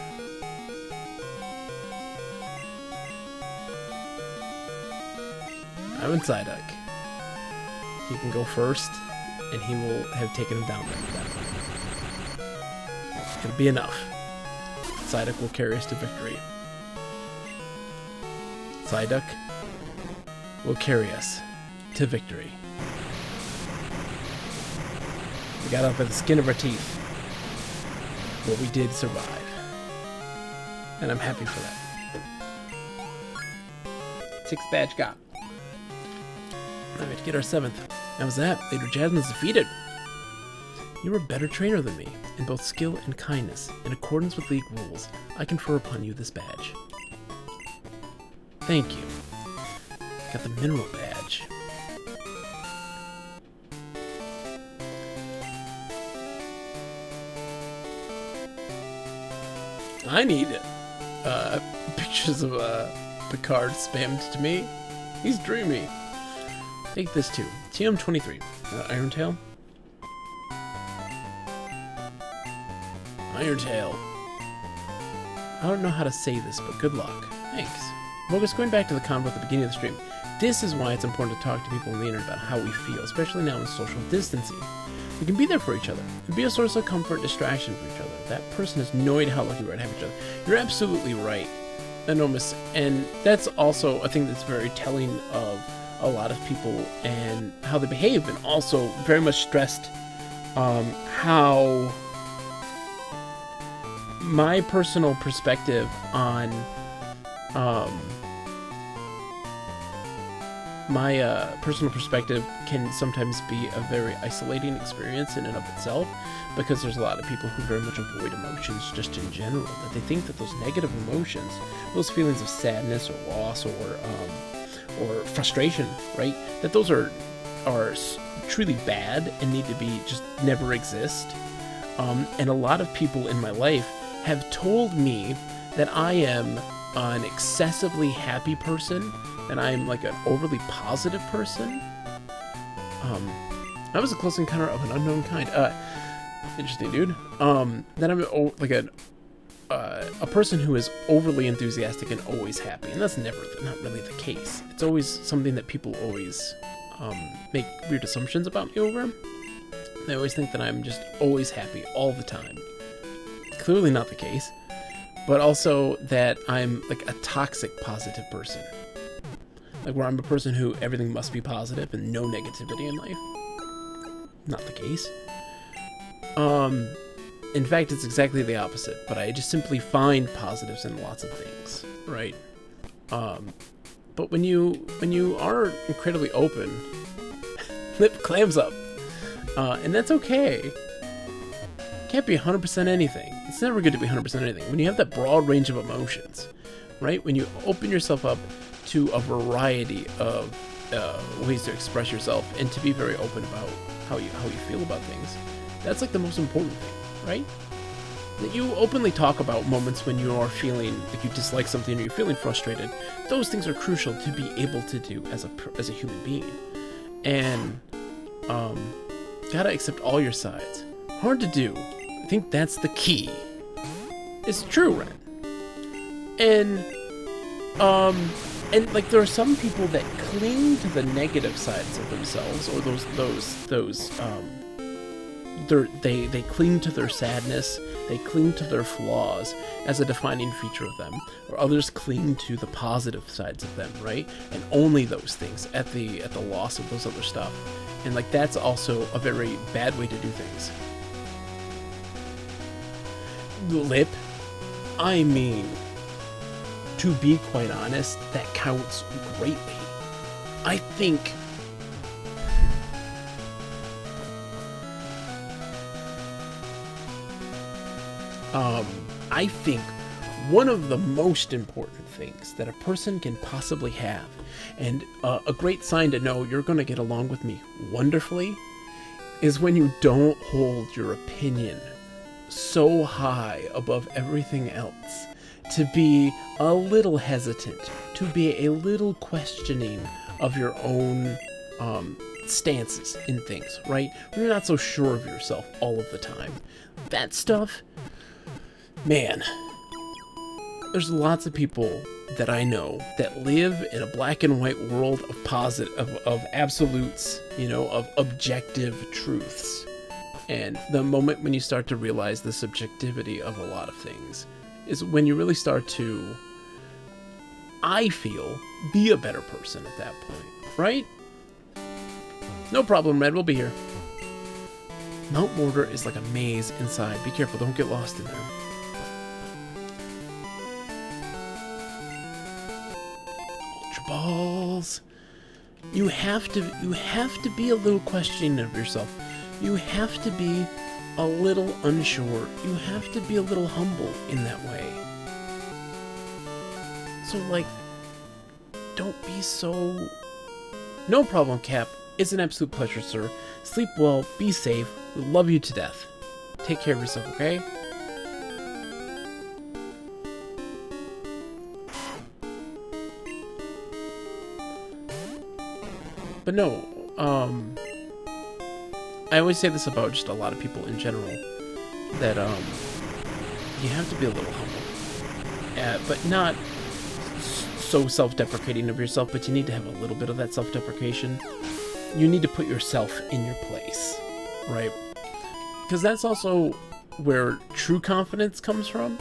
A: I'm in Psyduck. He can go first, and he will have taken him down there at that point. It'll be enough. Psyduck will carry us to victory. Psyduck will carry us to victory. We got out by the skin of our teeth, but we did survive. And I'm happy for that. 6th badge got. Now we have to get our 7th. That was that. Leader Jasmine's defeated. You are a better trainer than me, in both skill and kindness. In accordance with League rules, I confer upon you this badge. Thank you. Got the mineral badge. I need pictures of Picard spammed to me. He's dreamy. Take this too. TM23. Iron Tail. Iron Tail. I don't know how to say this, but good luck. Thanks. Mogus, going back to the convo at the beginning of the stream, this is why it's important to talk to people on the internet about how we feel, especially now in social distancing. We can be there for each other and be a source of comfort and distraction for each other. That person has no idea how lucky we are to have each other. You're absolutely right, Enormous. And that's also a thing that's very telling of a lot of people and how they behave, and also very much stressed how my personal perspective on personal perspective can sometimes be a very isolating experience in and of itself, because there's a lot of people who very much avoid emotions just in general, that they think that those negative emotions, those feelings of sadness or loss or frustration, right, that those are truly bad and need to be just never exist. And a lot of people in my life have told me that I am an excessively happy person, and I'm like an overly positive person. That was a close encounter of an unknown kind. Interesting, dude. That I'm like a person who is overly enthusiastic and always happy, and that's not really the case. It's always something that people always make weird assumptions about me over. They always think that I'm just always happy all the time. Clearly not the case. But also that I'm like a toxic positive person. Like where I'm a person who everything must be positive and no negativity in life. Not the case. In fact, it's exactly the opposite, but I just simply find positives in lots of things, right? But when you are incredibly open, lip clams up. And that's okay. Can't be 100% anything. It's never good to be 100% anything. When you have that broad range of emotions, right? When you open yourself up to a variety of ways to express yourself and to be very open about how you feel about things, that's like the most important thing, right? That you openly talk about moments when you are feeling like you dislike something or you're feeling frustrated. Those things are crucial to be able to do as a human being. And gotta accept all your sides. Hard to do. I think that's the key. It's true, Ren. And like there are some people that cling to the negative sides of themselves, or they cling to their sadness, they cling to their flaws as a defining feature of them, or others cling to the positive sides of them, right? And only those things at the loss of those other stuff. And like that's also a very bad way to do things. Lip, I mean, to be quite honest, that counts greatly. I think one of the most important things that a person can possibly have, and a great sign to know you're going to get along with me wonderfully, is when you don't hold your opinion so high above everything else, to be a little hesitant, to be a little questioning of your own stances in things, right? You're not so sure of yourself all of the time. That stuff, man, there's lots of people that I know that live in a black and white world of of absolutes, of objective truths. And the moment when you start to realize the subjectivity of a lot of things is when you really start to, I feel, be a better person at that point, right? No problem, Red, we'll be here. Mount Mortar is like a maze inside. Be careful, don't get lost in there. Ultra Balls. You have to be a little questioning of yourself. You have to be a little unsure. You have to be a little humble in that way. So, like, don't be so... No problem, Cap. It's an absolute pleasure, sir. Sleep well, be safe. We love you to death. Take care of yourself, okay? But no, I always say this about just a lot of people in general, that, you have to be a little humble. But not so self-deprecating of yourself, but you need to have a little bit of that self-deprecation. You need to put yourself in your place, right? Because that's also where true confidence comes from.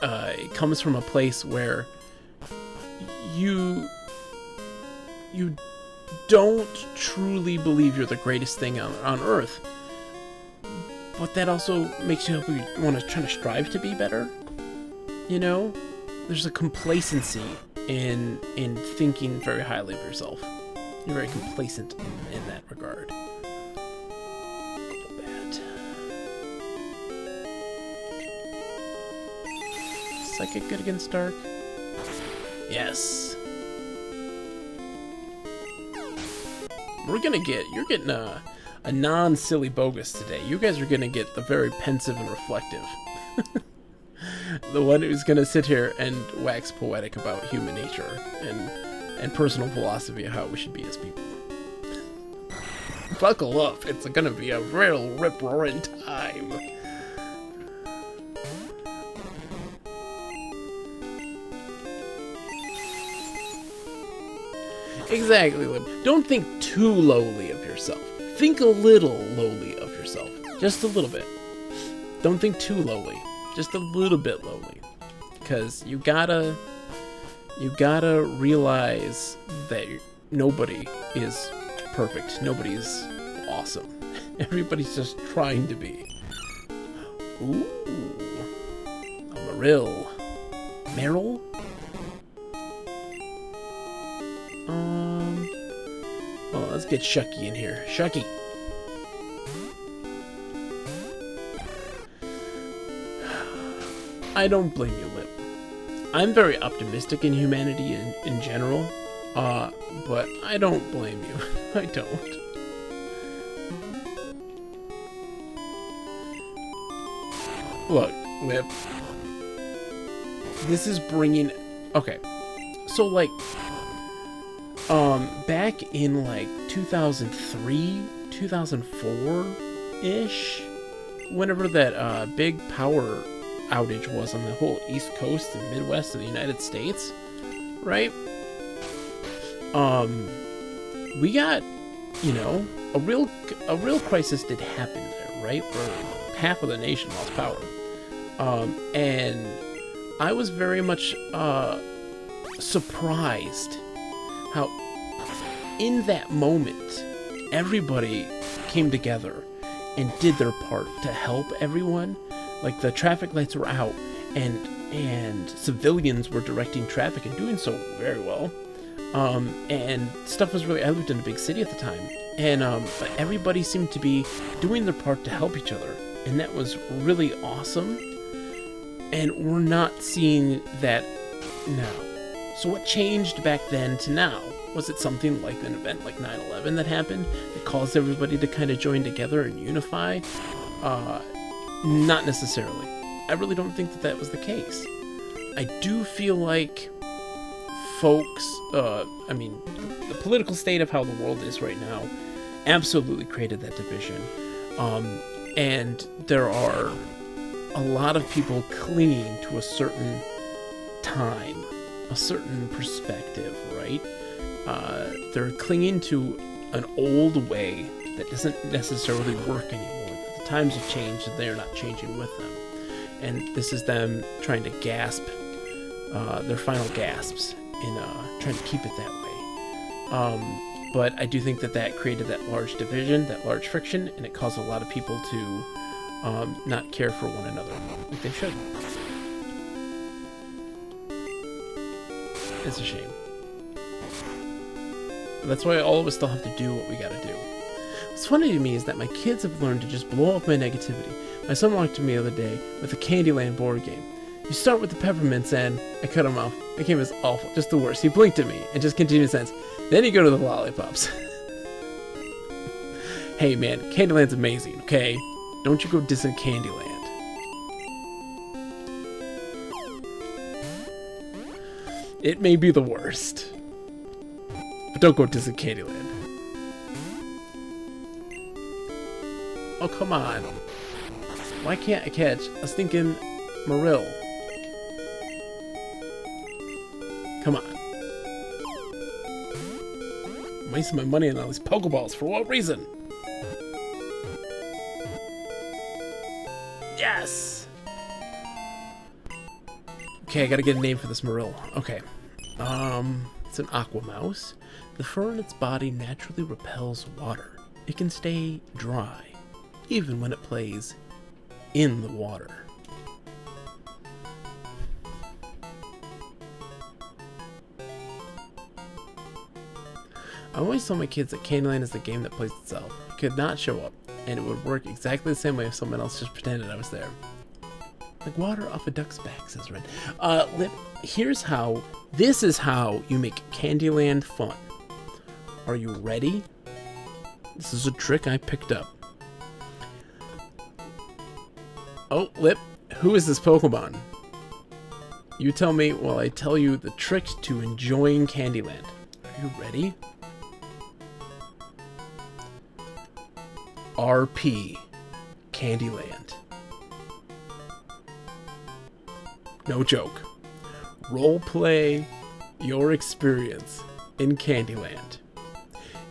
A: It comes from a place where you don't truly believe you're the greatest thing on Earth, but that also makes you want to try to strive to be better. There's a complacency in thinking very highly of yourself. You're very complacent in that regard. Bad. Psychic good against dark? Yes. You're getting a non-silly bogus today. You guys are gonna get the very pensive and reflective. The one who's gonna sit here and wax poetic about human nature and personal philosophy of how we should be as people. Buckle up, it's gonna be a real rip-roaring time. Exactly, Lib. Don't think too lowly of yourself. Think a little lowly of yourself. Just a little bit. Don't think too lowly. Just a little bit lowly. Because you gotta realize that nobody is perfect. Nobody's awesome. Everybody's just trying to be. Ooh. Meryl. Meryl? Well, let's get Shucky in here. Shucky. I don't blame you, Lip. I'm very optimistic in humanity in general, but I don't blame you. I don't. Look, Lip. This is bringing... Okay. So, like... back in, like, 2003, 2004-ish, whenever that, big power outage was on the whole East Coast and Midwest of the United States, right? We got, a real crisis did happen there, right? Where half of the nation lost power. And I was very much, surprised how in that moment everybody came together and did their part to help everyone. Like, the traffic lights were out and civilians were directing traffic and doing so very well. And stuff was really... I lived in a big city at the time, and but everybody seemed to be doing their part to help each other, and that was really awesome. And we're not seeing that now. So what changed back then to now? Was it something like an event like 9/11 that happened that caused everybody to kind of join together and unify? Not necessarily. I really don't think that was the case. I do feel like folks, the political state of how the world is right now absolutely created that division. And there are a lot of people clinging to a certain time, a certain perspective, right? They're clinging to an old way that doesn't necessarily work anymore. The times have changed and they're not changing with them. And this is them trying to gasp their final gasps in trying to keep it that way. But I do think that created that large division, that large friction, and it caused a lot of people to not care for one another like they should. It's a shame. But that's why all of us still have to do what we gotta do. What's funny to me is that my kids have learned to just blow off my negativity. My son walked to me the other day with a Candyland board game. You start with the peppermints and I cut him off. The game is awful, just the worst. He blinked at me and just continued his sentence. Then you go to the lollipops. Hey man, Candyland's amazing, okay? Don't you go dissing Candyland. It may be the worst, but don't go dissing Candyland. Oh, come on. Why can't I catch a stinking Marill? Come on. I'm wasting my money on all these Pokeballs. For what reason? Yes! Okay, I gotta get a name for this Marill. Okay. It's an aqua mouse. The fur on its body naturally repels water. It can stay dry, even when it plays in the water. I always tell my kids that Candyland is the game that plays itself. It could not show up, and it would work exactly the same way if someone else just pretended I was there. Like water off a duck's back, says Red. Lip, here's how. This is how you make Candyland fun. Are you ready? This is a trick I picked up. Oh, Lip, who is this Pokemon? You tell me while I tell you the trick to enjoying Candyland. Are you ready? RP Candyland. No joke. Roleplay your experience in Candyland.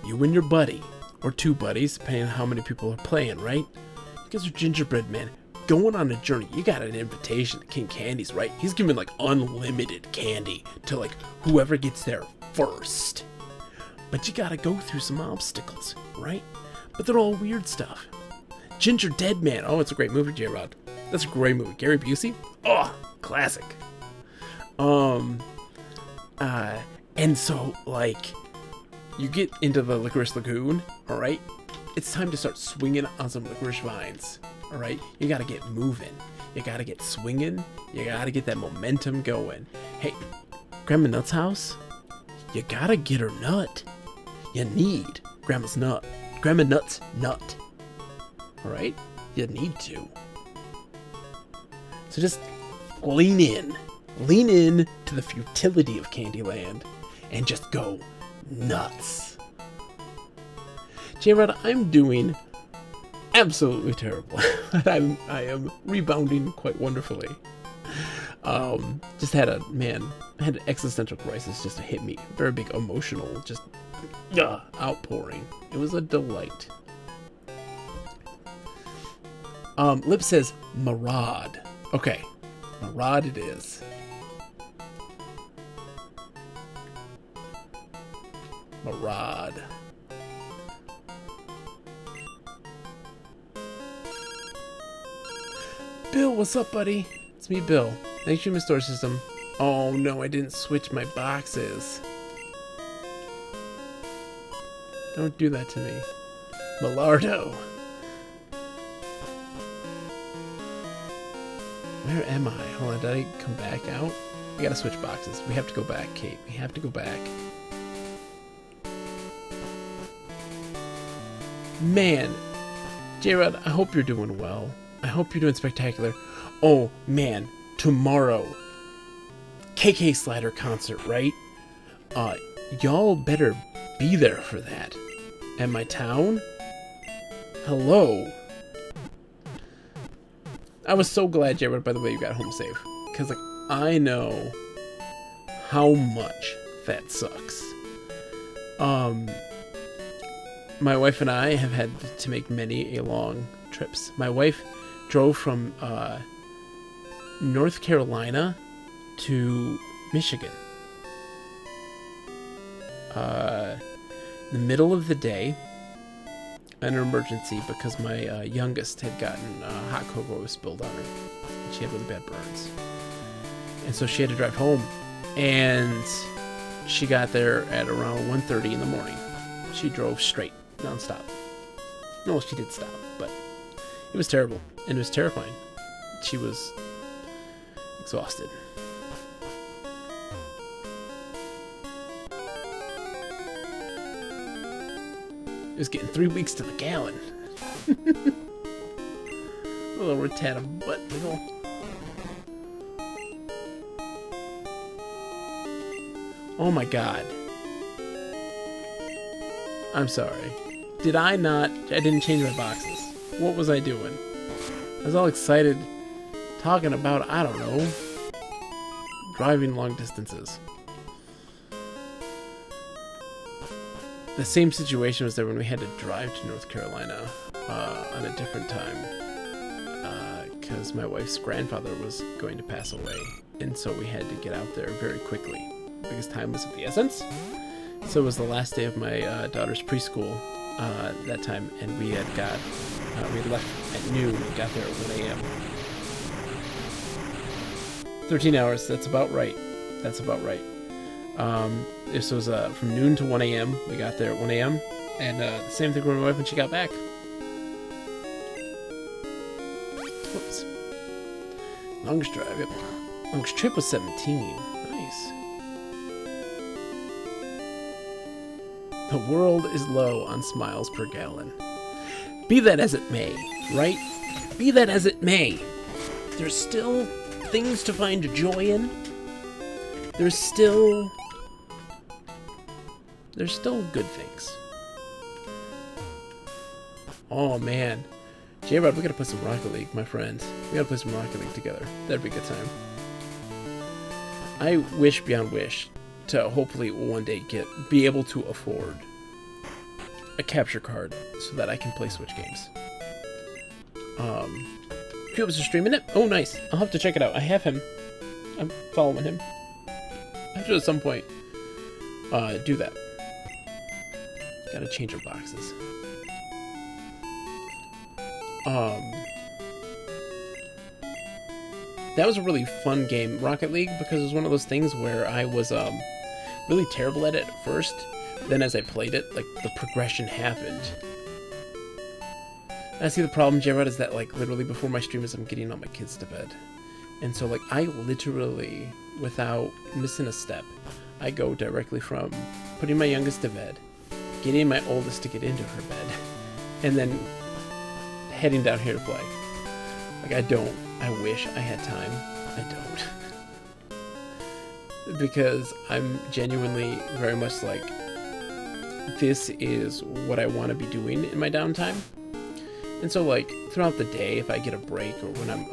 A: You and your buddy, or two buddies, depending on how many people are playing, right? You guys are gingerbread men, going on a journey. You got an invitation to King Candy's, right? He's giving like unlimited candy to like whoever gets there first. But you gotta go through some obstacles, right? But they're all weird stuff. Ginger Dead Man. Oh, it's a great movie, J-Rod. That's a great movie. Gary Busey? Oh, classic. And so, like, you get into the Licorice Lagoon, alright? It's time to start swinging on some licorice vines, alright? You gotta get moving. You gotta get swinging. You gotta get that momentum going. Hey, Grandma Nut's house? You gotta get her nut. You need Grandma's nut. Grandma Nut's nut. Alright? You need to. So just lean in. Lean in to the futility of Candyland and just go nuts. J-Rod, I'm doing absolutely terrible. I am rebounding quite wonderfully. Just had an existential crisis just to hit me. Very big emotional, just outpouring. It was a delight. Lip says Marad. Okay, Marad it is. Marad. Bill, what's up, buddy? It's me, Bill. Thanks, Human Store System. Oh no, I didn't switch my boxes. Don't do that to me. Millardo. Where am I? Hold on, did I come back out? We gotta switch boxes. We have to go back, Kate. We have to go back. Man, J-Rod, I hope you're doing well. I hope you're doing spectacular. Oh, man, tomorrow, KK Slider concert, right? Y'all better be there for that. At my town? Hello? I was so glad, J-Rod, by the way, you got home safe. Because, like, I know how much that sucks. My wife and I have had to make many a long trips. My wife drove from North Carolina to Michigan. The middle of the day, an emergency because my youngest had gotten hot cocoa spilled on her. And she had really bad burns. And so she had to drive home. And she got there at around 1:30 in the morning. She drove straight, nonstop. No, she did stop, but it was terrible. And it was terrifying. She was exhausted. It was getting 3 weeks to the gallon. A little rat of butt wiggle. Oh my god. I'm sorry. Did I not? I didn't change my boxes. What was I doing? I was all excited talking about, I don't know, driving long distances. The same situation was there when we had to drive to North Carolina on a different time because my wife's grandfather was going to pass away, and so we had to get out there very quickly because time was of the essence. So it was the last day of my daughter's preschool that time, and we had left at noon and got there at 1 a.m. 13 hours, that's about right. This was from noon to 1 a.m. We got there at 1 a.m. And the same thing with my wife when she got back. Whoops. Longest drive, yep. Longest trip was 17. Nice. The world is low on smiles per gallon. Be that as it may, right? Be that as it may. There's still things to find joy in. There's still good things. Oh man. J-Rod, we gotta play some Rocket League, my friends. We gotta play some Rocket League together. That'd be a good time. I wish beyond wish to hopefully one day be able to afford a capture card so that I can play Switch games. Few of us are streaming it. Oh, nice. I'll have to check it out. I have him. I'm following him. I should at some point do that. Gotta change our boxes. That was a really fun game, Rocket League, because it was one of those things where I was really terrible at it at first. Then as I played it, like, the progression happened. And I see the problem, Jared, is that, like, literally before my streams, I'm getting all my kids to bed. And so, like, I literally, without missing a step, I go directly from putting my youngest to bed, getting my oldest to get into her bed, and then heading down here to play. Like, I wish I had time. I don't. Because I'm genuinely very much like, this is what I want to be doing in my downtime. And so, like, throughout the day, if I get a break, or when I'm,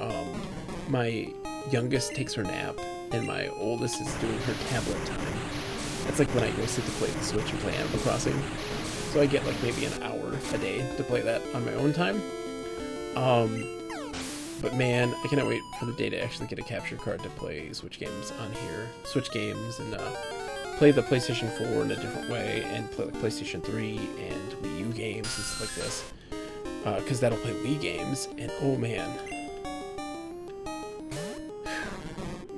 A: my youngest takes her nap, and my oldest is doing her tablet time, that's like when I go sit to play the Switch and play Animal Crossing. So I get, like, maybe an hour a day to play that on my own time. But man, I cannot wait for the day to actually get a capture card to play Switch games on here. Switch games, and play the PlayStation 4 in a different way, and play like PlayStation 3 and Wii U games and stuff like this. Because that'll play Wii games, and oh man.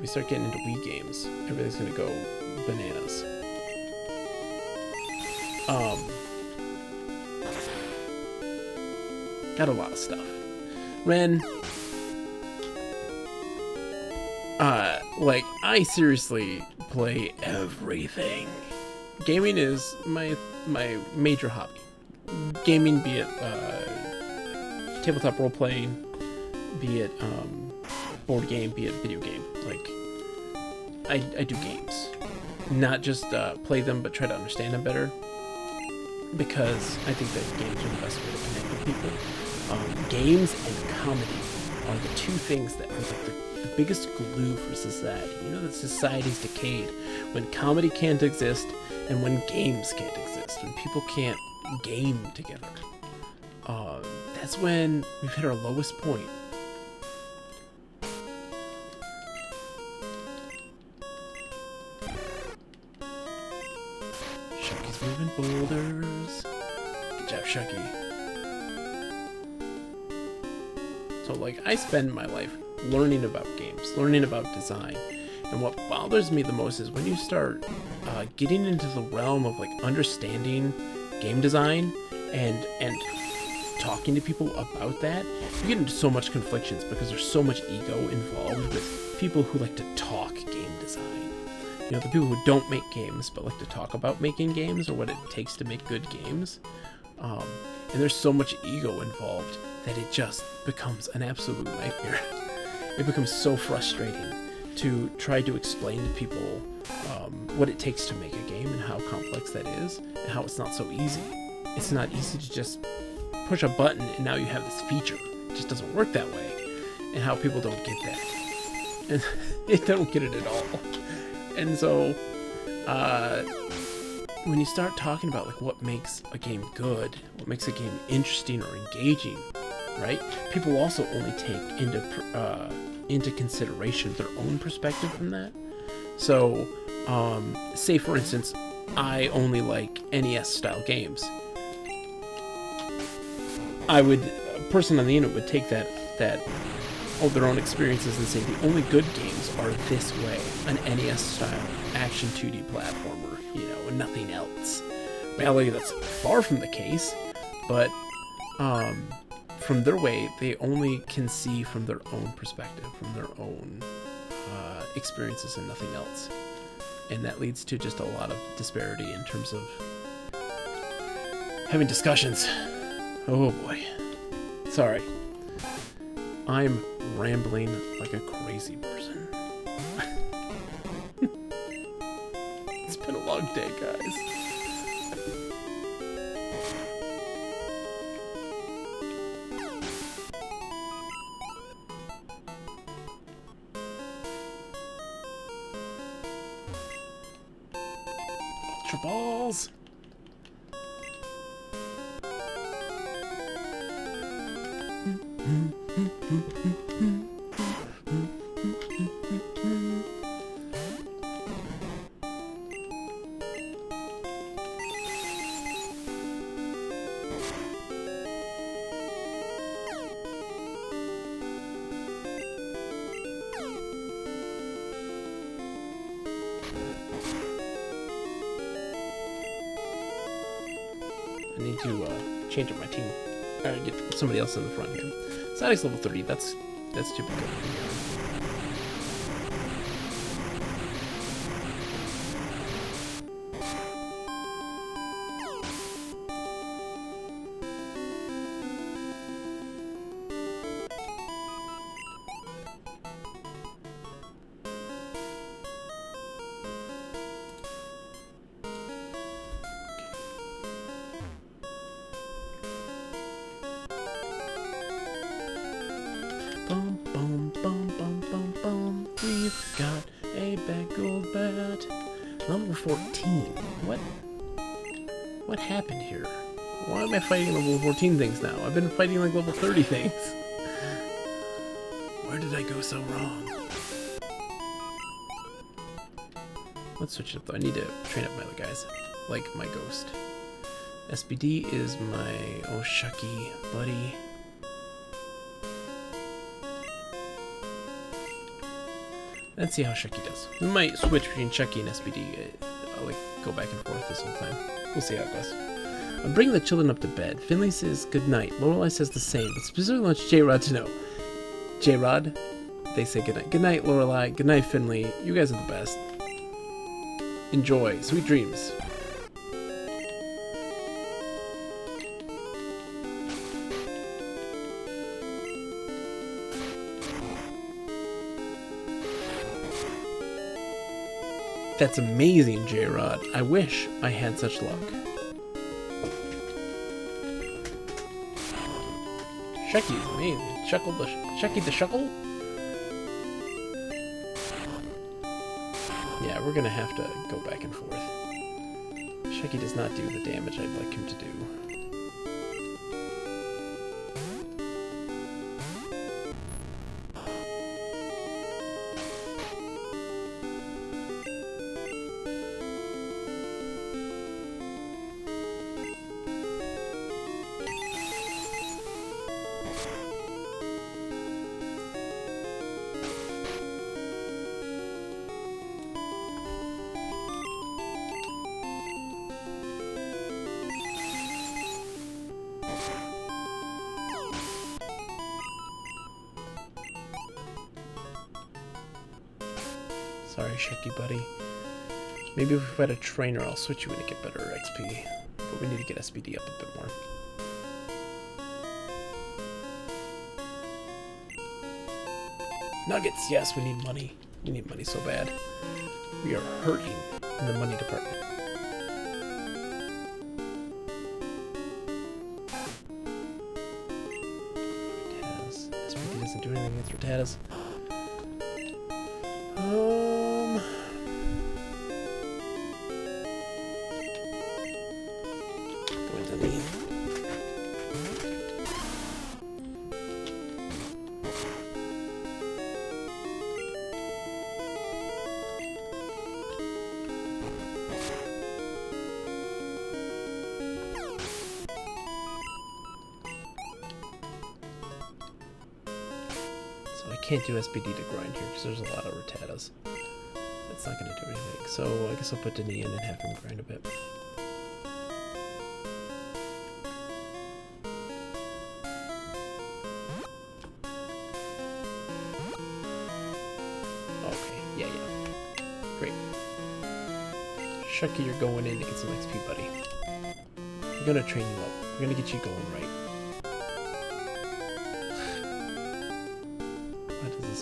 A: We start getting into Wii games, everything's gonna go bananas. Got a lot of stuff. Ren, like, I seriously play everything. Gaming is my major hobby. Gaming, be it tabletop role playing, be it board game, be it video game. Like, I do games, not just play them, but try to understand them better. Because I think that games are the best way to connect with people. Games and comedy are the two things that are like the biggest glue for society. You know that society's decayed when comedy can't exist and when games can't exist, when people can't game together. That's when we've hit our lowest point. Shucky's moving boulders. Good job, Shucky. So, like, I spend my life learning about games, learning about design. And what bothers me the most is when you start getting into the realm of, like, understanding game design and talking to people about that, you get into so much conflictions because there's so much ego involved with people who like to talk game design. You know, the people who don't make games but like to talk about making games or what it takes to make good games. And there's so much ego involved that it just becomes an absolute nightmare. It becomes so frustrating to try to explain to people what it takes to make a game and how complex that is and how it's not so easy. It's not easy to just push a button and now you have this feature. It just doesn't work that way. And how people don't get that. And they don't get it at all. And so, when you start talking about like what makes a game good, what makes a game interesting or engaging, right? People also only take into consideration their own perspective from that. So, say for instance, I only like NES style games. A person on the internet would take all their own experiences and say the only good games are this way, an NES style action 2D platformer, you know, and nothing else. Reality, that's far from the case, but from their way, they only can see from their own perspective, from their own experiences and nothing else. And that leads to just a lot of disparity in terms of having discussions. Oh boy. Sorry. I'm rambling like a crazy person. It's been a long day, guys. Ultra balls. I need to change up my team. Get somebody else in the front here. Static's level 30. That's typical. Bum, bum, bum, bum, bum, bum. We've got a bad gold bat. Level 14. What happened here? Why am I fighting level 14 things now? I've been fighting like level 30 things. Where did I go so wrong? Let's switch it up though. I need to train up my other guys. Like my ghost. SBD is my oh shucky buddy. Let's see how Shucky does. We might switch between Shucky and SBD. I'll like go back and forth this whole time. We'll see how it goes. I'm bringing the children up to bed. Finley says goodnight. Lorelai says the same, but specifically wants J-Rod to know. J-Rod, they say goodnight. Goodnight, Lorelai. Goodnight, Finley. You guys are the best. Enjoy. Sweet dreams. That's amazing, J-Rod. I wish I had such luck. Shucky's amazing. Shucky the Shuckle? Yeah, we're gonna have to go back and forth. Shucky does not do the damage I'd like him to do. Sorry, Shucky buddy. Maybe if we had a trainer, I'll switch you in to get better XP. But we need to get SPD up a bit more. Nuggets! Yes, we need money. We need money so bad. We are hurting in the money department. Rattatas. SPD doesn't do anything against Rattatas. I can't do SPD to grind here because there's a lot of Rattatas. That's not going to do anything. So I guess I'll put Denny in and have him grind a bit. Okay, yeah. Great. Shucky, you're going in to get some XP, buddy. We're going to train you up. We're going to get you going right.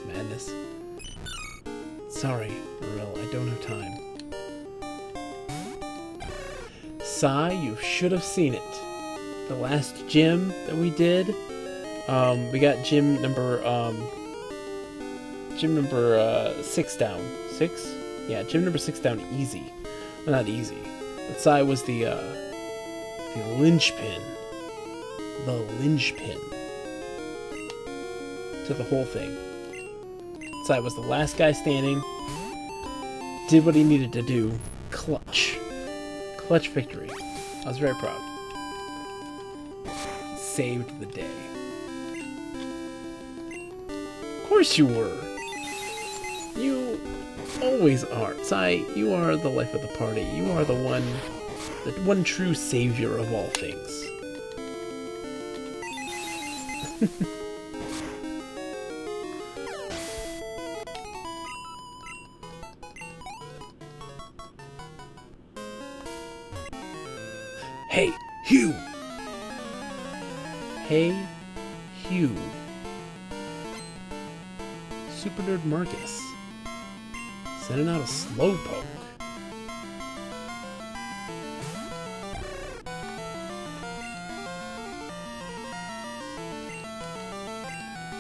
A: Madness. Sorry, Morel, I don't have time. Sai, you should have seen it. The last gym that we did, we got gym number 6 down. 6? Yeah, gym number 6 down easy. Well, not easy. But Sai was the linchpin. The linchpin to the whole thing. Sai was the last guy standing, did what he needed to do, clutch victory. I was very proud. Saved the day. Of course you were. You always are. Sai, you are the life of the party. You are the one true savior of all things. Hey, Hugh! Hey, Hugh. Super Nerd Marcus. Sending out a slowpoke.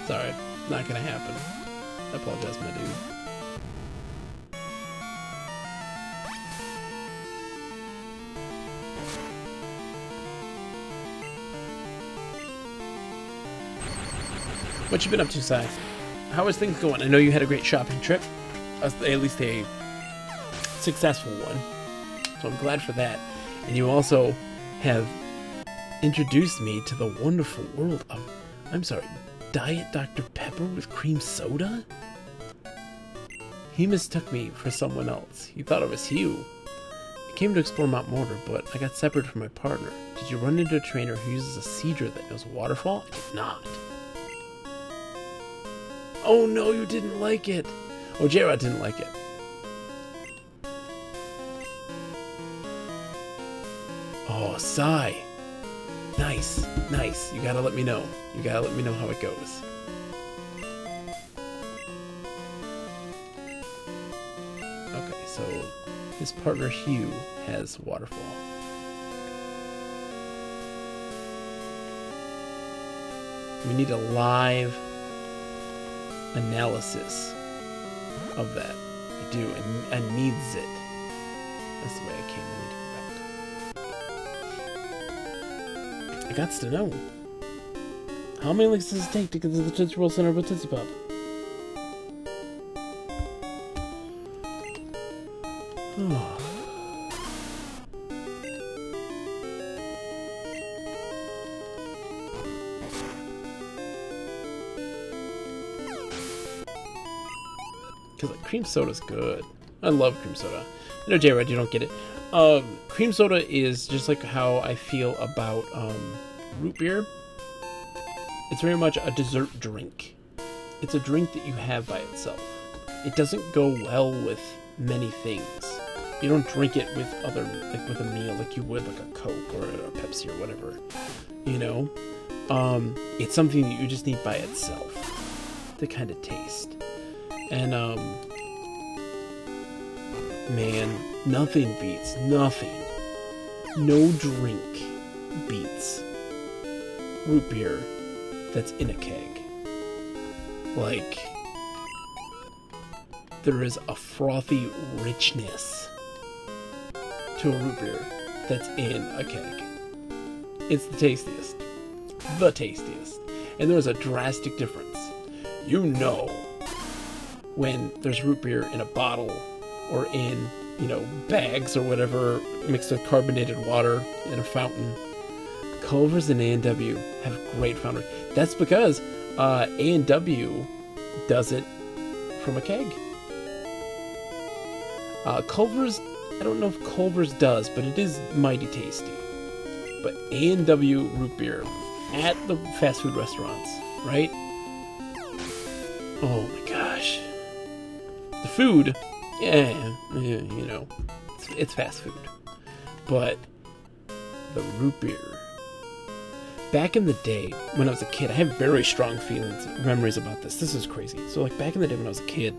A: Sorry, not gonna happen. I apologize, my dude. What you been up to, Sai? How is things going? I know you had a great shopping trip. At least a successful one. So I'm glad for that. And you also have introduced me to the wonderful world of, I'm sorry, Diet Dr. Pepper with cream soda? He mistook me for someone else. He thought it was Hugh. I came to explore Mount Mortar, but I got separated from my partner. Did you run into a trainer who uses a Seedra that knows waterfall? I did not. Oh no, you didn't like it. Oh, J-Rod didn't like it. Oh, Sai. Nice, nice. You gotta let me know. You gotta let me know how it goes. Okay, so his partner Hugh has waterfall. We need a live analysis of that. I do. I needs it. That's the way I came. I need to go back. I got to know. How many licks does it take to get to the Tootsie Roll center of a Tootsie Pop? Oh. Because like, cream soda's good. I love cream soda. I know, J-Rod, you don't get it. Cream soda is just like how I feel about root beer. It's very much a dessert drink. It's a drink that you have by itself. It doesn't go well with many things. You don't drink it with other, like with a meal, like you would like a Coke or a Pepsi or whatever. You know? It's something that you just need by itself to kind of taste. And, man, nothing beats, nothing. No drink beats root beer that's in a keg. Like, there is a frothy richness to a root beer that's in a keg. It's the tastiest. The tastiest. And there's a drastic difference. You know when there's root beer in a bottle or in, you know, bags or whatever mixed with carbonated water in a fountain. Culver's and A&W have great fountain. That's because A&W does it from a keg. Culver's, I don't know if Culver's does, but it is mighty tasty. But A&W root beer at the fast food restaurants, right? Oh my gosh. The food, yeah, you know, it's fast food. But the root beer. Back in the day, when I was a kid, I have very strong memories about this. This is crazy. So, like, back in the day when I was a kid,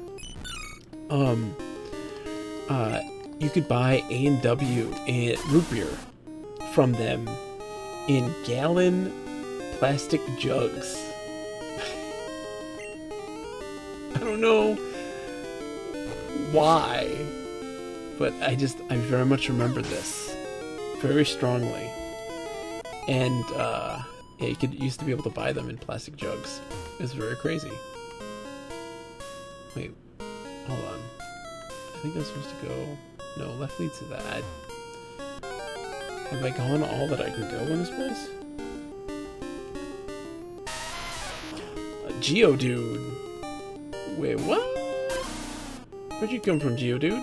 A: you could buy A&W and root beer from them in gallon plastic jugs. I don't know why, but I very much remember this very strongly. And yeah, you used to be able to buy them in plastic jugs. It's very crazy. Wait, hold on. I think I'm supposed to go. No, left leads to that. Have I gone all that I can go in this place? Geodude. Wait, what? Where'd you come from, Geodude?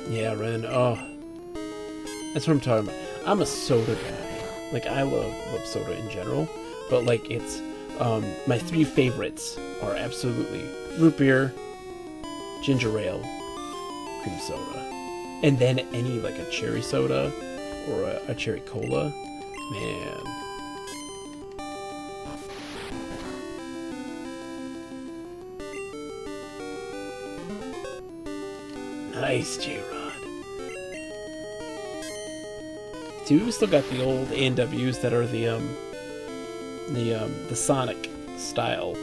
A: Yeah, Ren. Oh, that's what I'm talking about. I'm a soda guy. Like, I love soda in general, but like, it's my three favorites are absolutely root beer, ginger ale, cream soda, and then any like a cherry soda or a cherry cola. Man. Nice, J-Rod. See, we've still got the old A&Ws that are the Sonic style,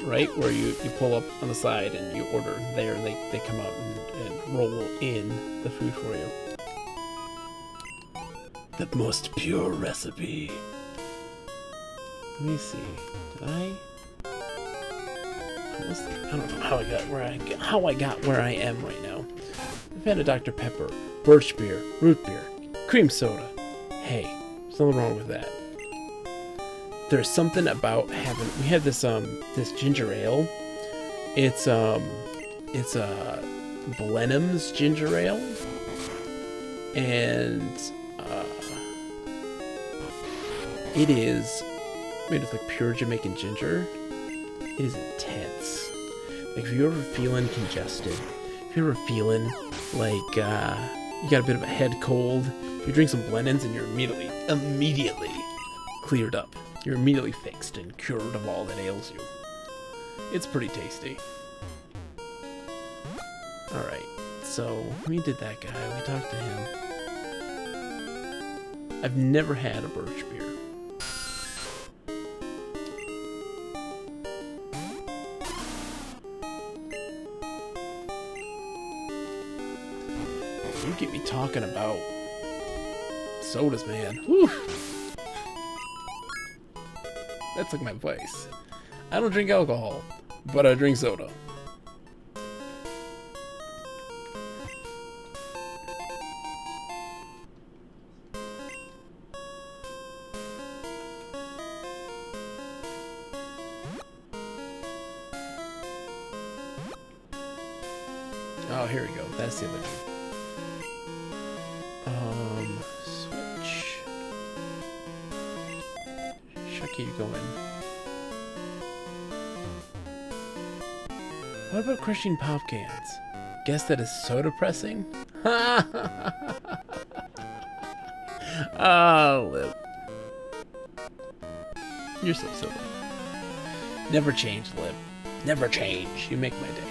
A: right? Where you pull up on the side and you order there and they come out and roll in the food for you. The most pure recipe. Let me see. Did I don't know how I got where I am right now. I've had a Dr. Pepper, birch beer, root beer, cream soda. Hey, there's nothing wrong with that. There's something about we have this ginger ale. It's Blenheim's ginger ale, and it is made with like pure Jamaican ginger. It is intense. Like, if you're ever feeling congested, if you're ever feeling like you got a bit of a head cold, you drink some Blenheim's and you're immediately cleared up. You're immediately fixed and cured of all that ails you. It's pretty tasty. Alright, so we did that guy. We talked to him. I've never had a birch beer. You get me talking about sodas, man. Whew. That's like my vice. I don't drink alcohol, but I drink soda. Oh, here we go. That's the other one. Switch. Shucky, you go in. What about crushing pop cans? Guess that is so depressing? Oh, Lip. You're so silly. Never change, Lip. Never change. You make my day.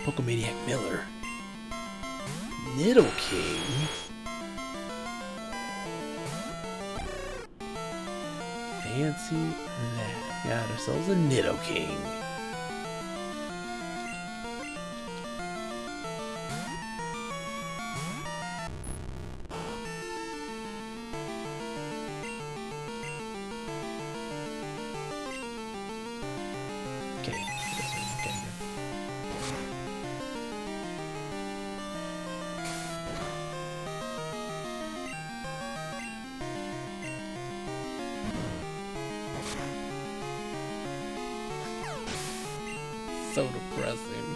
A: Pokemaniac Miller. Niddle King. Fancy that. Got ourselves a Niddle King. Okay. So depressing.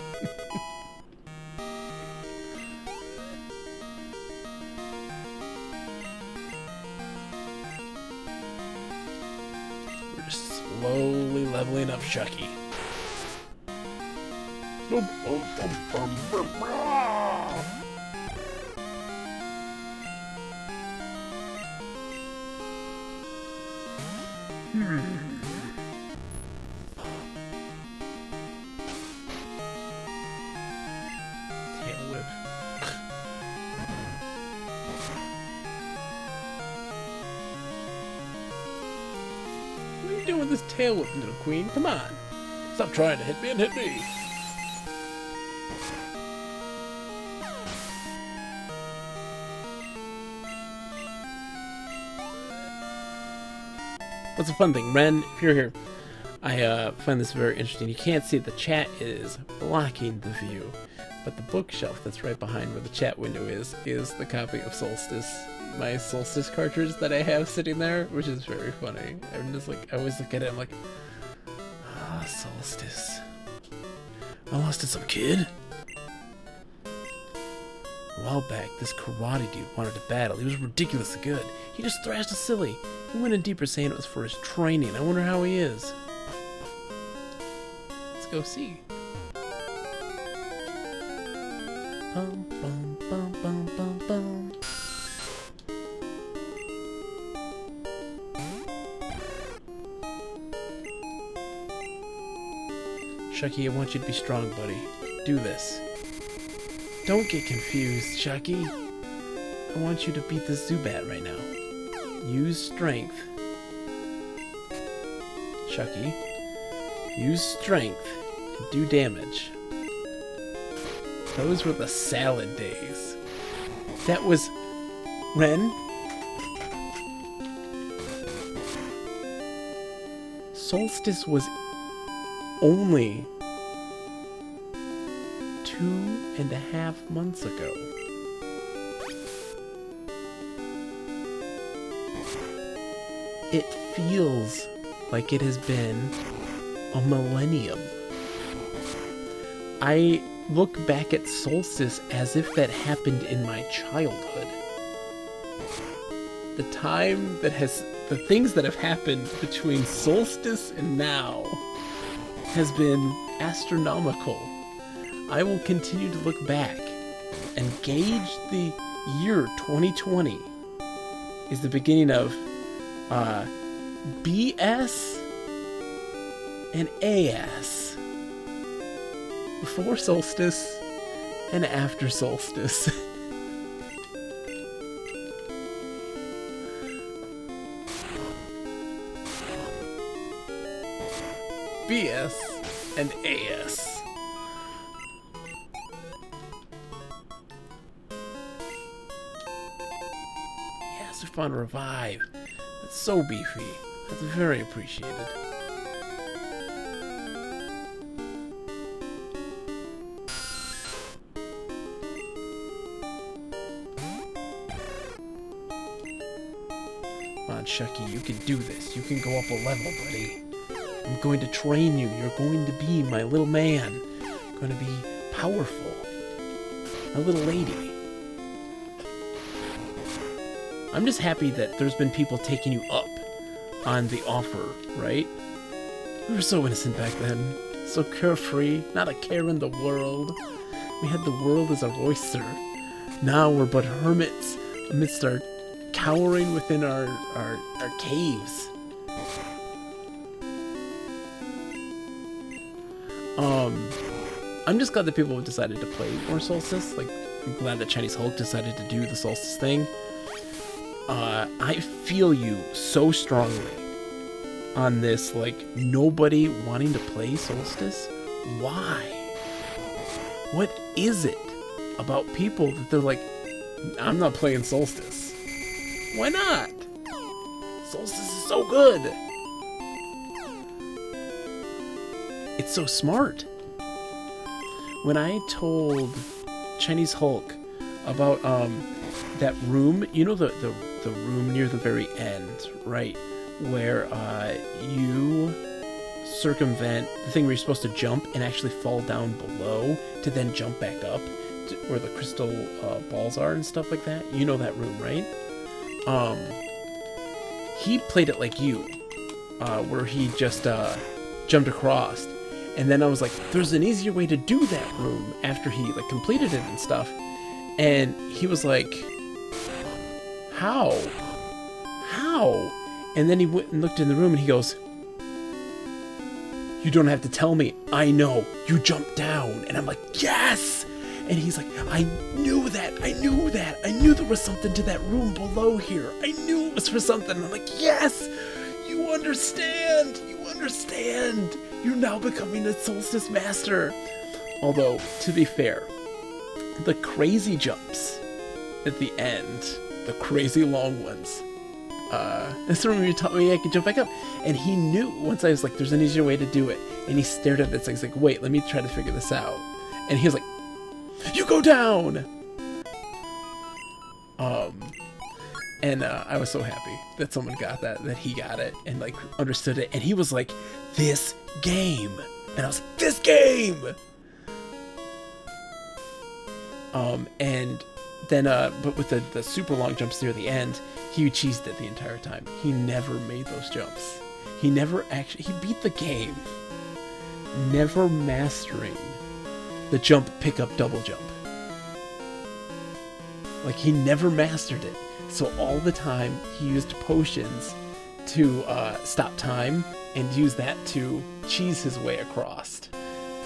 A: We're just slowly leveling up Shucky. Tail whip. What are you doing with this tail whip, little queen? Come on. Stop trying to hit me and hit me. What's a fun thing? Ren, if you're here, I find this very interesting. You can't see it. The chat is blocking the view. But the bookshelf that's right behind where the chat window is the copy of Solstice. My Solstice cartridge that I have sitting there, which is very funny. I'm just like, I always look at it, I'm like, ah, Solstice. I lost to some kid. A while back, this karate dude wanted to battle. He was ridiculously good. He just thrashed a silly. He went in deeper saying it was for his training. I wonder how he is. Let's go see. Bum, bum, bum, bum, bum, bum. Shucky, I want you to be strong, buddy. Do this. Don't get confused, Shucky. I want you to beat this Zubat right now. Use strength. Shucky. Use strength and do damage. Those were the salad days. That was... Ren? Solstice was only 2.5 months ago. It feels like it has been a millennium. I look back at Solstice as if that happened in my childhood. The things that have happened between Solstice and now has been astronomical. I will continue to look back and gauge the year 2020 is the beginning of BS and AS. before solstice and after solstice. BS and AS. Yeah, super fun revive. That's so beefy. That's very appreciated. Come on, Shucky, you can do this. You can go up a level, buddy. I'm going to train you. You're going to be my little man. You're going to be powerful. My little lady. I'm just happy that there's been people taking you up on the offer, right? We were so innocent back then. So carefree. Not a care in the world. We had the world as our oyster. Now we're but hermits amidst our cowering within our caves. I'm just glad that people have decided to play more Solstice. Like, I'm glad that Chinese Hulk decided to do the Solstice thing. I feel you so strongly on this, like, nobody wanting to play Solstice. Why? What is it about people that they're like, I'm not playing Solstice? Why not? Solstice is so good. It's so smart. When I told Chinese Hulk about that room, you know, the room near the very end, right, where you circumvent the thing where you're supposed to jump and actually fall down below to then jump back up to where the crystal balls are and stuff like that. You know that room, right? He played it like you, where he just jumped across. And then I was like, there's an easier way to do that room after he like completed it and stuff. And he was like, how? And then he went and looked in the room and he goes, you don't have to tell me. I know. You jumped down. And I'm like, yes! And he's like, I knew that. I knew there was something to that room below here. I knew it was for something. And I'm like, yes! You understand. You're now becoming a Solstice Master. Although, to be fair, the crazy jumps at the end, the crazy long ones, that's the room you taught me I could jump back up. And he knew once I was like, there's an easier way to do it. And he stared at it. He's like, wait, let me try to figure this out. And he was like, you go down! And I was so happy that someone got that he got it and like understood it. And he was like, this game. And I was like, this game! And then, but with the super long jumps near the end, he cheesed it the entire time. He never made those jumps. He beat the game, never mastering the jump, pick up, double jump. Like, he never mastered it. So all the time, he used potions to stop time and use that to cheese his way across.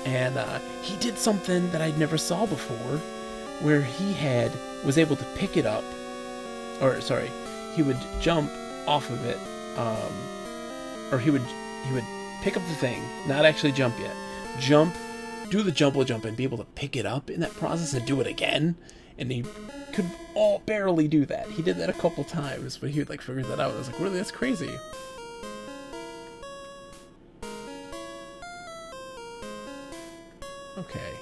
A: And he did something that I'd never saw before, where he was able to pick it up, he would jump off of it, or he would pick up the thing, not actually jump yet, do the jump and be able to pick it up in that process and do it again. And he could barely do that. He did that a couple times, but he would like figure that out. I was like, really, that's crazy. Okay.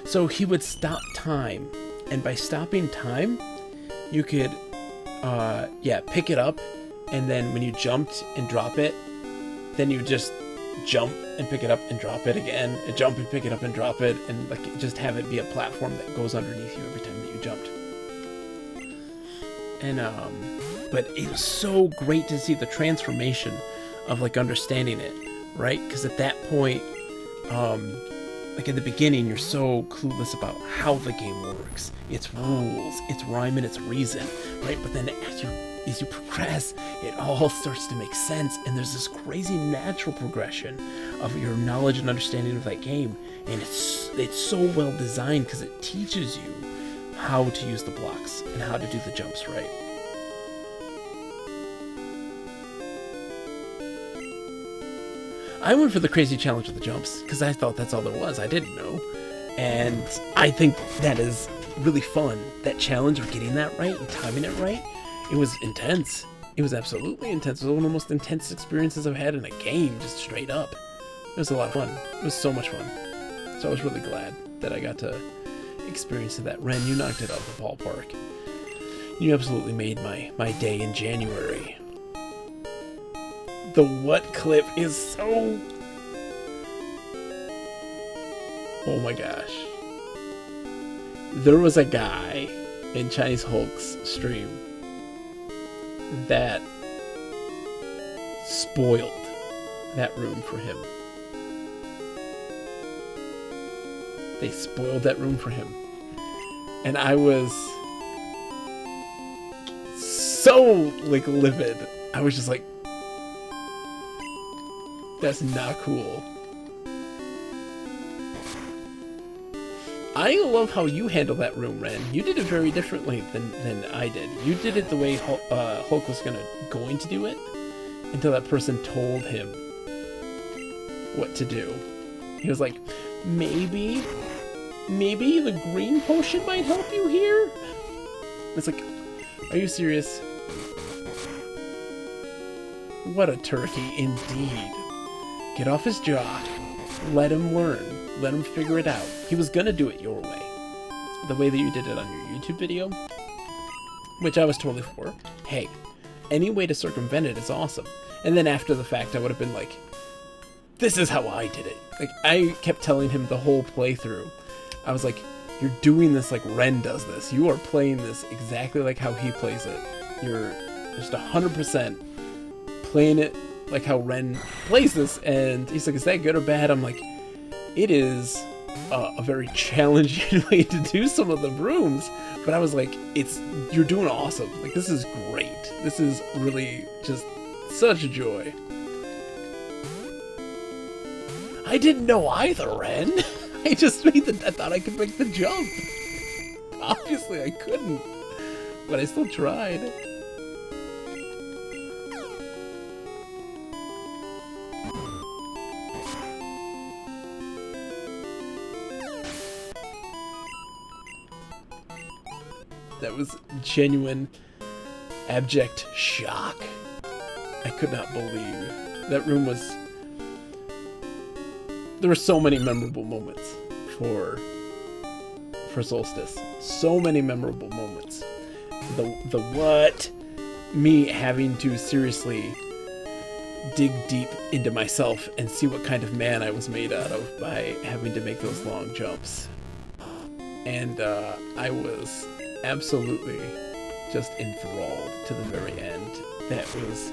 A: So he would stop time, and by stopping time, you could, pick it up, and then when you jumped and drop it, then you just jump and pick it up and drop it again, and jump and pick it up and drop it, and like just have it be a platform that goes underneath you every time that you jumped. And but it was so great to see the transformation of like understanding it, right? Because at that point, like in the beginning, you're so clueless about how the game works, its rules, its rhyme and its reason, right? But then as you as you progress, it all starts to make sense, and there's this crazy natural progression of your knowledge and understanding of that game, and it's so well designed because it teaches you how to use the blocks and how to do the jumps right. I went for the crazy challenge of the jumps because I thought that's all there was. I didn't know. And I think that is really fun. That challenge of getting that right and timing it right, it was intense. It was absolutely intense. It was one of the most intense experiences I've had in a game, just straight up. It was a lot of fun. It was so much fun. So I was really glad that I got to experience that. Ren, you knocked it out of the ballpark. You absolutely made my day in January. The what clip is so... Oh my gosh. There was a guy in Chinese Hulk's stream that spoiled that room for him. They spoiled that room for him. And I was so, like, livid. I was just like, that's not cool. I love how you handle that room, Ren. You did it very differently than I did. You did it the way Hulk was going to do it until that person told him what to do. He was like, maybe the green potion might help you here? It's like, are you serious? What a turkey indeed. Get off his jock. Let him learn. Let him figure it out. He was gonna do it your way. The way that you did it on your YouTube video. Which I was totally for. Hey, any way to circumvent it is awesome. And then after the fact, I would have been like, this is how I did it. Like, I kept telling him the whole playthrough. I was like, you're doing this like Ren does this. You are playing this exactly like how he plays it. You're just 100% playing it like how Ren plays this. And he's like, is that good or bad? I'm like, it is a very challenging way to do some of the rooms. But I was like, you're doing awesome. Like, this is great. This is really just such a joy. I didn't know either, Ren. I just I thought I could make the jump. Obviously I couldn't, but I still tried. That was genuine, abject shock. I could not believe. That room was... There were so many memorable moments for Solstice. So many memorable moments. The what? Me having to seriously dig deep into myself and see what kind of man I was made out of by having to make those long jumps. And I was absolutely just enthralled to the very end. That was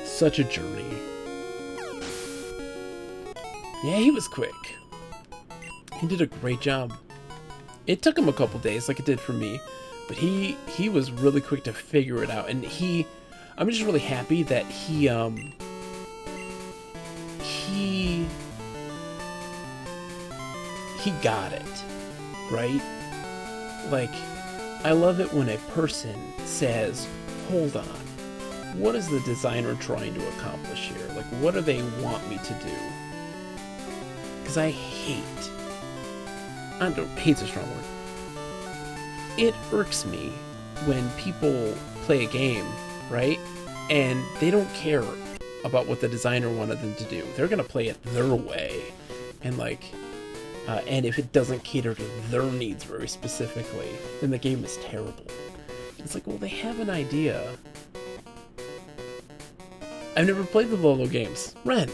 A: such a journey. Yeah, he was quick. He did a great job. It took him a couple days, like it did for me, but he was really quick to figure it out. And I'm just really happy that he got it, right? Like, I love it when a person says, hold on, what is the designer trying to accomplish here? Like, what do they want me to do? Because hate's a strong word. It irks me when people play a game, right? And they don't care about what the designer wanted them to do. They're gonna play it their way. And and if it doesn't cater to their needs very specifically, then the game is terrible. It's like, well, they have an idea. I've never played the Lolo games. Ren.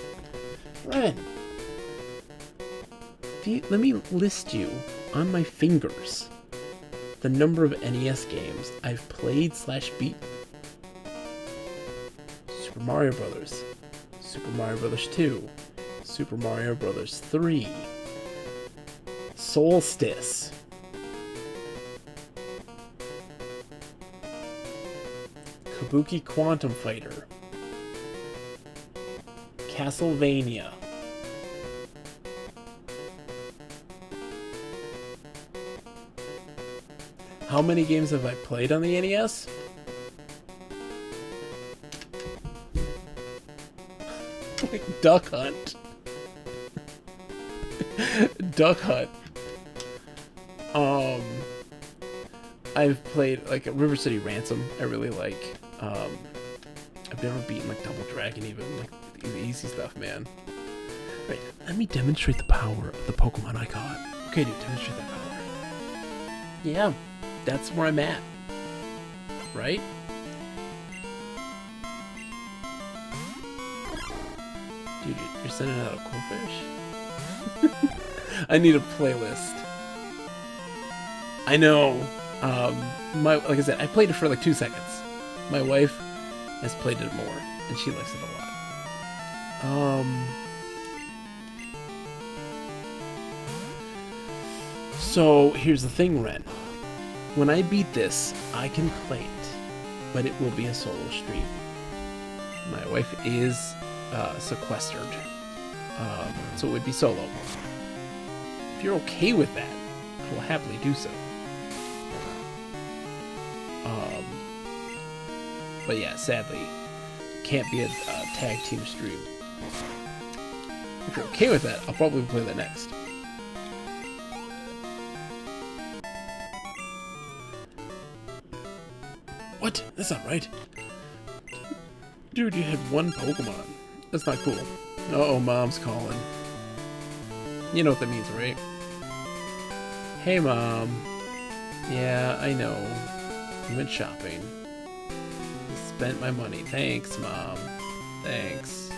A: Let me list you on my fingers the number of NES games I've played / beat. Super Mario Brothers, Super Mario Brothers 2, Super Mario Brothers 3, Solstice, Kabuki Quantum Fighter. Castlevania. How many games have I played on the NES? Duck Hunt. Duck Hunt. I've played like River City Ransom. I really like. I've never beaten like Double Dragon, even like the easy stuff, man. Wait, let me demonstrate the power of the Pokemon I caught. Okay, dude, demonstrate that power. Yeah, that's where I'm at. Right? Dude, you're sending out a cool fish? I need a playlist. I know. Like I said, I played it for like 2 seconds. My wife has played it more, and she likes it a lot. So here's the thing, Ren. When I beat this, I can play it, but it will be a solo stream. My wife is sequestered, so it would be solo. If you're okay with that, I will happily do so. But yeah, sadly, can't be a tag team stream. If you're okay with that, I'll probably play that next. What? That's not right. Dude, you had one Pokemon. That's not cool. Uh-oh, Mom's calling. You know what that means, right? Hey, Mom. Yeah, I know. You went shopping. Spent my money. Thanks, Mom. Thanks.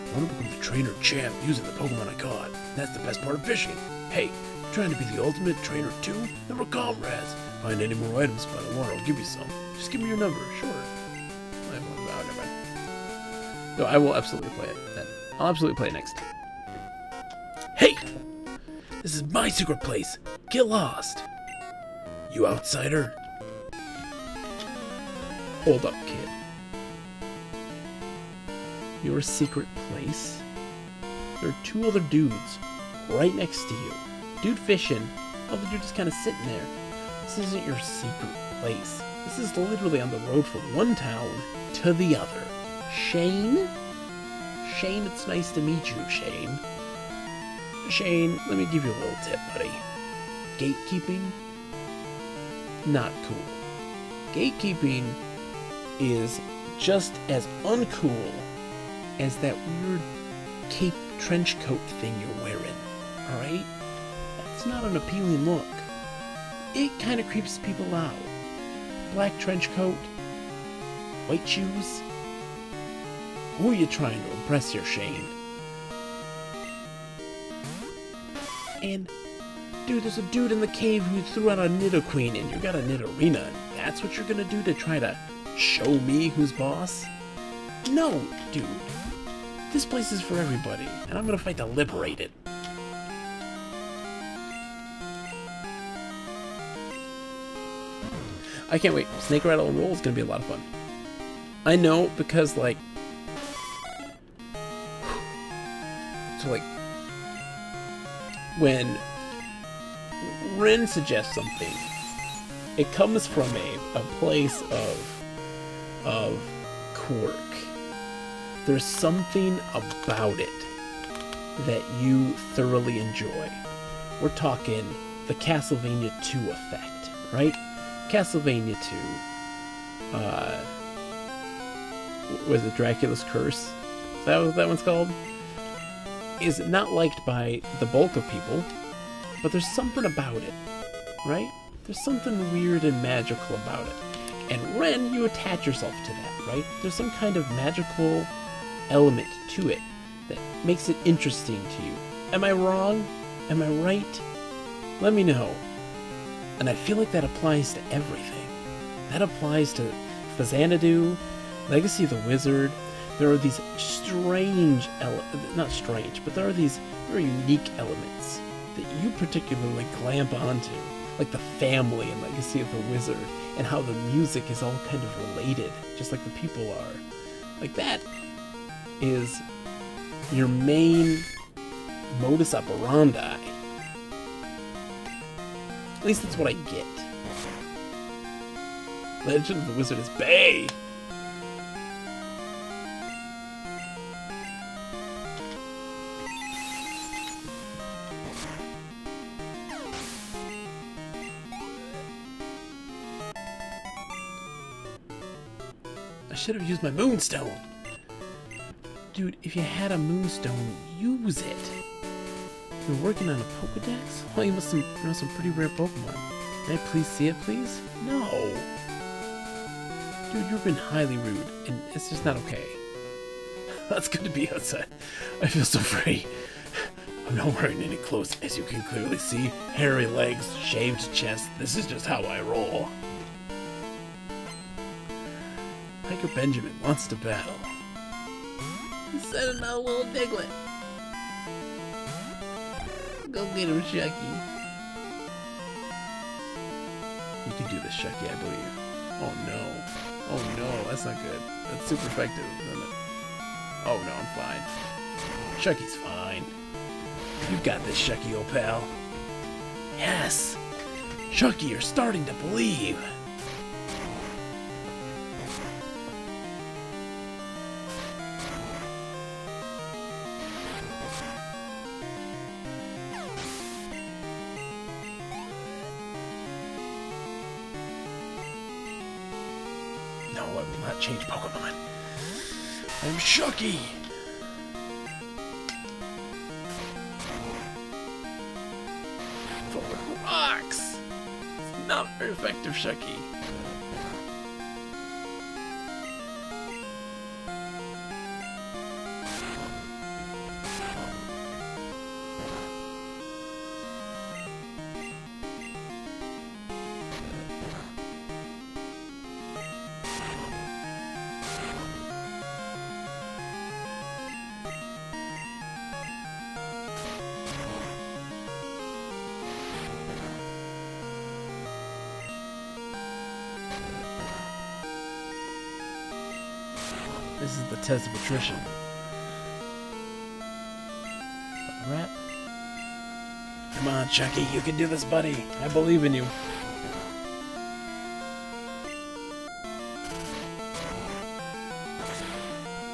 A: I want to become the trainer champ using the Pokemon I caught. That's the best part of fishing. Hey, trying to be the ultimate trainer too? Then we're comrades. Find any more items by the water, I'll give you some. Just give me your number, sure. Never mind. No, I will absolutely play it then. I'll absolutely play it next. Hey! This is my secret place. Get lost. You outsider. Hold up, kid. Your secret place? There are 2 other dudes right next to you. Dude fishing. Other dude just kind of sitting there. This isn't your secret place. This is literally on the road from one town to the other. Shane? Shane, it's nice to meet you, Shane. Shane, let me give you a little tip, buddy. Gatekeeping? Not cool. Gatekeeping is just as uncool as that weird cape trench coat thing you're wearing, alright? That's not an appealing look. It kind of creeps people out. Black trench coat, white shoes. Who are you trying to impress here, Shane? And, dude, there's a dude in the cave who threw out a Nidoqueen, and you got a Nidorina, and that's what you're gonna do to try to show me who's boss? No, dude. This place is for everybody, and I'm gonna fight to liberate it. I can't wait. Snake Rattle and Roll is gonna be a lot of fun. I know, because, like... So, like... When Ren suggests something, it comes from a place of quirk. There's something about it that you thoroughly enjoy. We're talking the Castlevania 2 effect, right? Castlevania 2, was it Dracula's Curse? Is that what that one's called? Is not liked by the bulk of people, but there's something about it, right? There's something weird and magical about it. And Ren, you attach yourself to that, right? There's some kind of magical element to it that makes it interesting to you. Am I wrong? Am I right? Let me know. And I feel like that applies to everything. That applies to Xanadu, Legacy of the Wizard. There are these strange not strange, but there are these very unique elements that you particularly clamp onto. like the family and legacy of the wizard, and how the music is all kind of related, just like the people are. Like that is your main modus operandi. At least that's what I get. Legend of the Wizard is Bay. I should have used my moonstone. Dude, if you had a moonstone, use it. You're working on a Pokedex? Well, you must know some pretty rare Pokemon. May I please see it, please? No. Dude, you've been highly rude, and it's just not okay. It's good to be outside. I feel so free. I'm not wearing any clothes, as you can clearly see. Hairy legs, shaved chest. This is just how I roll. Hiker Benjamin wants to battle. He's sending out a little Diglett. Go get him, Shucky. You can do this, Shucky, I believe. Oh no. Oh no, that's not good. That's super effective, isn't it? Oh no, I'm fine. Shucky's fine. You got this, Shucky, old pal. Yes! Shucky, you're starting to believe. No, I will not change Pokemon. I'm Shucky! For rocks! It's not very effective, Shucky. This is the test of attrition. Rat. Come on, Chucky, you can do this, buddy. I believe in you.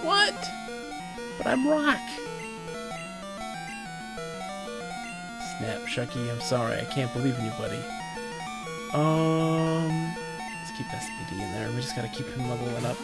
A: What? But I'm Rock. Snap, Chucky, I'm sorry. I can't believe in you, buddy. Let's keep SPD in there. We just gotta keep him leveling up.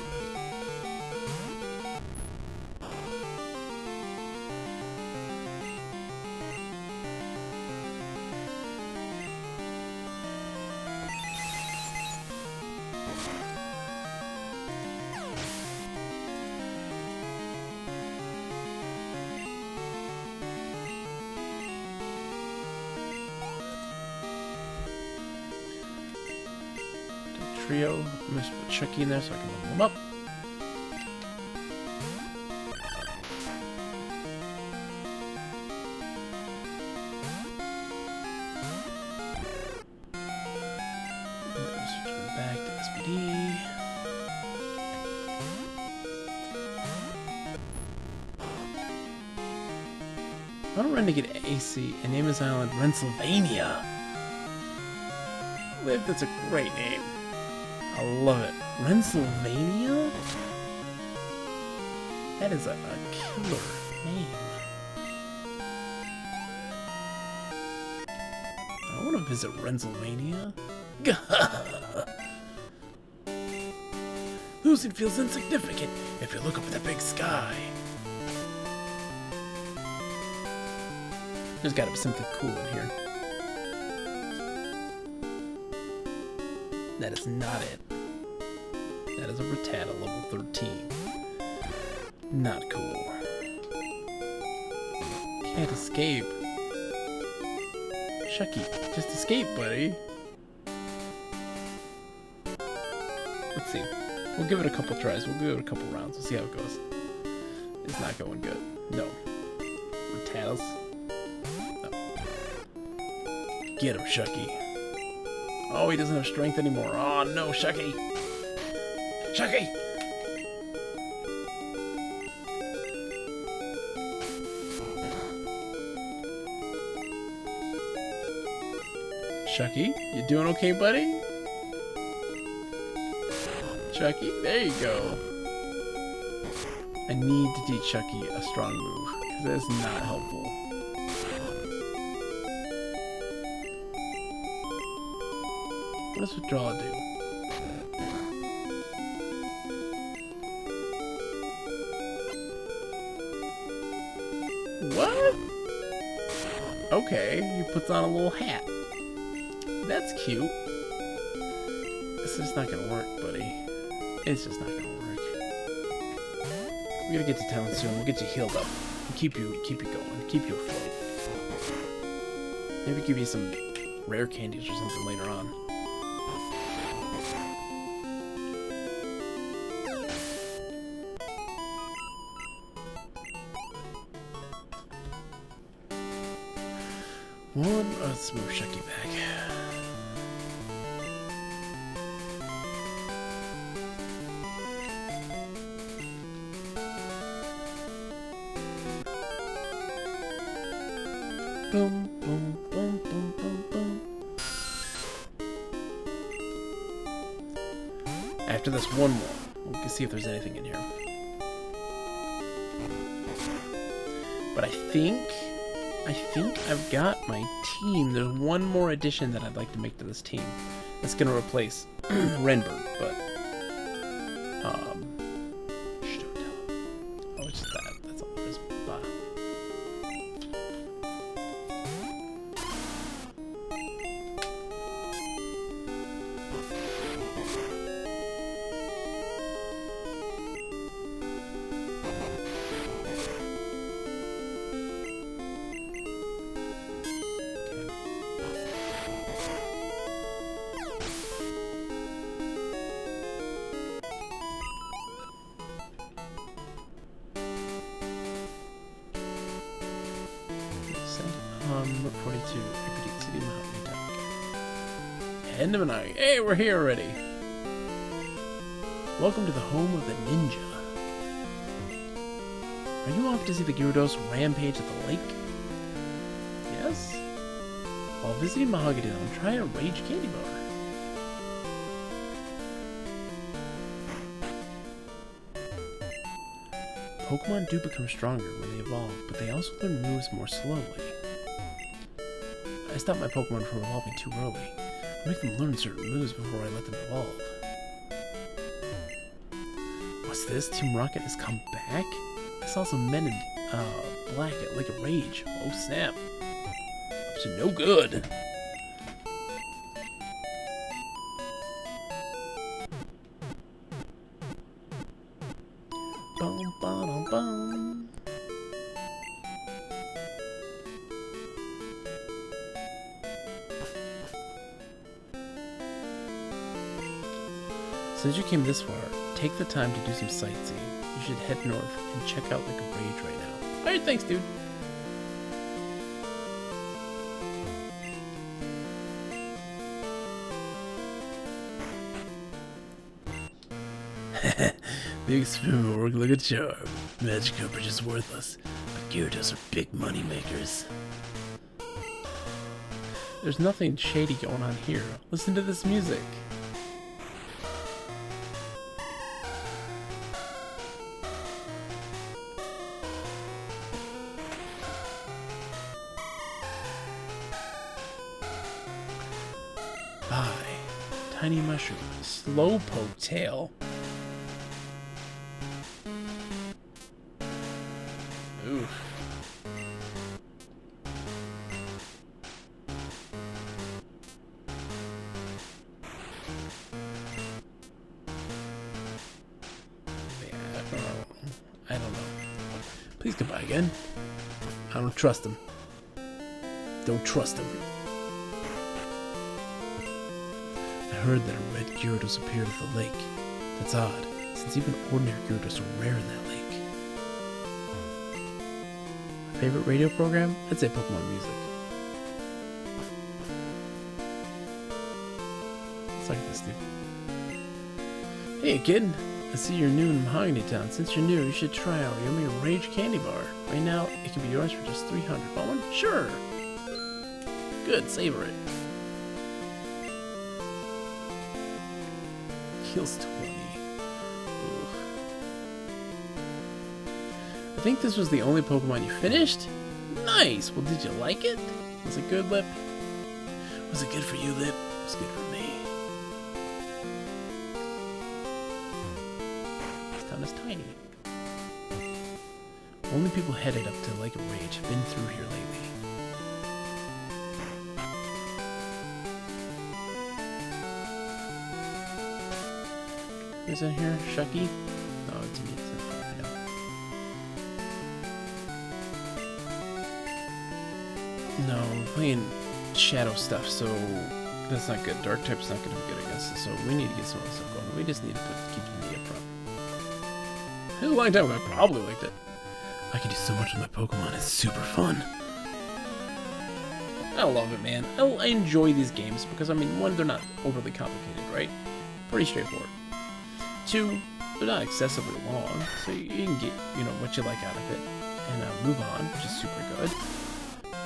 A: Trio. I'm gonna put Chucky in there so I can level him up. Switch him back to SPD. I want to renegade AC and name his island Rennsylvania. Liv, that's a great name. I love it. Rennsylvania? That is a killer name. I want to visit Rennsylvania. Losing feels insignificant if you look up at the big sky. There's got to be something cool in here. That is not it. That is a Rattata level 13. Not cool. Can't escape. Shucky, just escape, buddy. Let's see. We'll give it a couple tries. We'll give it a couple rounds. We'll see how it goes. It's not going good. No. Rattatas. No. Get him, Shucky. Oh, he doesn't have strength anymore. Oh no, Shucky! Shucky! Shucky, you doing okay, buddy? Chucky, there you go. I need to teach Chucky a strong move, because that's not helpful. What does withdrawal do? What? Okay, he puts on a little hat. That's cute. This is not gonna work, buddy. It's just not gonna work. We gotta get to town soon. We'll get you healed up. And keep you going. Keep you afloat. Maybe give you some rare candies or something later on. Let's move Shucky back. Boom, boom, boom, boom, boom, boom. After this one more, we can see if there's anything in here. But I think I've got my team. There's one more addition that I'd like to make to this team. That's gonna replace Renberg, but Showdown. Oh, it's just that. That's all there is. Bah. Route 42, Ecruteak City, Mahogany Dock. End of an eye. Hey, we're here already. Welcome to the home of the ninja. Are you off to see the Gyarados rampage at the lake? Yes? While visiting Mahogany Dock, try a Rage Candy Bar. Pokemon do become stronger when they evolve, but they also learn moves more slowly. I stop my Pokemon from evolving too early. I make them learn certain moves before I let them evolve. What's this? Team Rocket has come back? I saw some men in black at Lake of Rage. Oh snap. Up to no good. Bum, bum, bum. Since you came this far, take the time to do some sightseeing. You should head north and check out Lake of Rage right now. Alright, thanks, dude. The experiment worked like a charm. Magic coverage is worthless, but Gyarados are big money makers. There's nothing shady going on here. Listen to this music. Bye. Tiny mushroom. Slowpoke tail. Oof. Yeah, I don't know. Please goodbye again. I don't trust him. Don't trust him. I heard that a red Gyarados appeared at the lake. That's odd, since even ordinary Gyarados are rare in that lake. Favorite radio program? I'd say Pokemon Music. Let's look at this dude. Hey, kid. I see you're new in Mahogany Town. Since you're new, you should try out Yummy Rage Candy Bar. Right now, it can be yours for just 300. Want one? Sure. Good, savor it. Heals 20. Ooh. I think this was the only Pokemon you finished? Nice! Well, did you like it? Was it good, Lip? Was it good for you, Lip? It was good for me. This town is tiny. Only people headed up to Lake of Rage have been through here lately. Who's in here? Shucky? Oh, it's me. I know. No, we're playing shadow stuff, so that's not good. Dark type's not going to be good against us, so we need to get some other stuff going. We just need to keep the media prop. It was a long time ago. I probably liked it. I can do so much with my Pokemon. It's super fun. I love it, man. I enjoy these games because, I mean, one, they're not overly complicated, right? Pretty straightforward. Two, they're not excessively long, so you can get, you know, what you like out of it and move on, which is super good.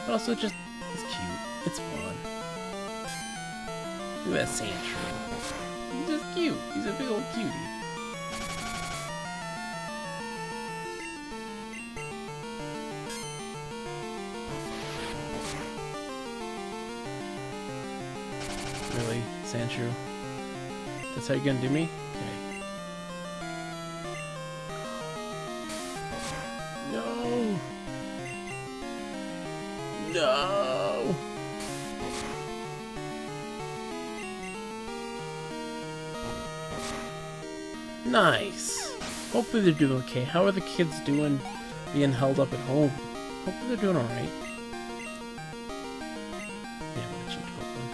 A: But also, just, it's cute. It's fun. Look at that Sandshrew. He's just cute. He's a big old cutie. Really? Sandshrew? That's how you're gonna do me? Okay. No! No! Nice! Hopefully they're doing okay. How are the kids doing being held up at home? Hopefully they're doing alright. Yeah, I'm gonna change Pokemon.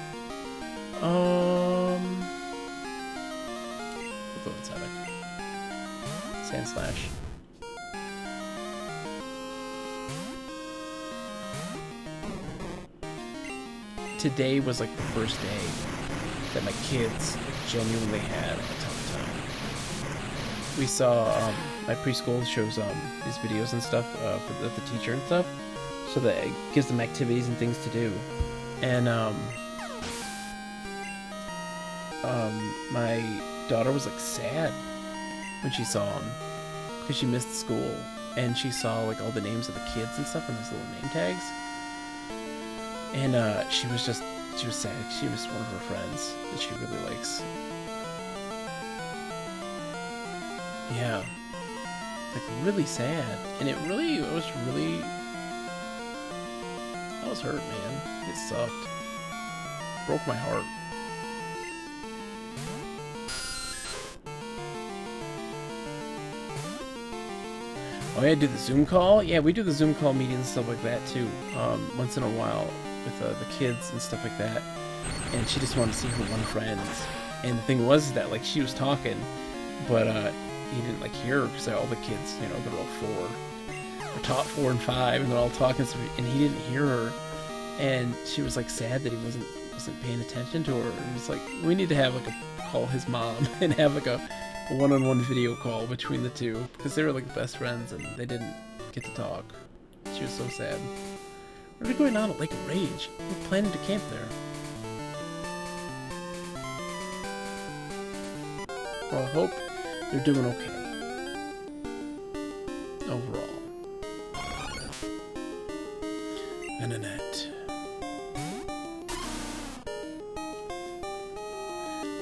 A: We'll go inside it. Sand Slash. Today was like the first day that my kids genuinely had a tough time. We saw my preschool shows these videos and stuff for the teacher and stuff, so that it gives them activities and things to do. And my daughter was like sad when she saw him because she missed school, and she saw like all the names of the kids and stuff on those little name tags. And she was sad. She missed one of her friends that she really likes. Yeah. Like, really sad. And I was hurt, man. It sucked. Broke my heart. Oh yeah, do the Zoom call? Yeah, we do the Zoom call meetings and stuff like that too. Once in a while. With the kids and stuff like that, and she just wanted to see her one friend. And the thing was that like she was talking, but he didn't like hear her because all the kids, you know, they're all they're taught 4 and 5, and they're all talking, and he didn't hear her, and she was like sad that he wasn't paying attention to her. And it's like, we need to have like call his mom and have like a one-on-one video call between the two, because they were like best friends and they didn't get to talk. She was so sad. What are we going on at Lake of Rage? We're planning to camp there. Well, I hope they're doing okay. Overall. And Annette.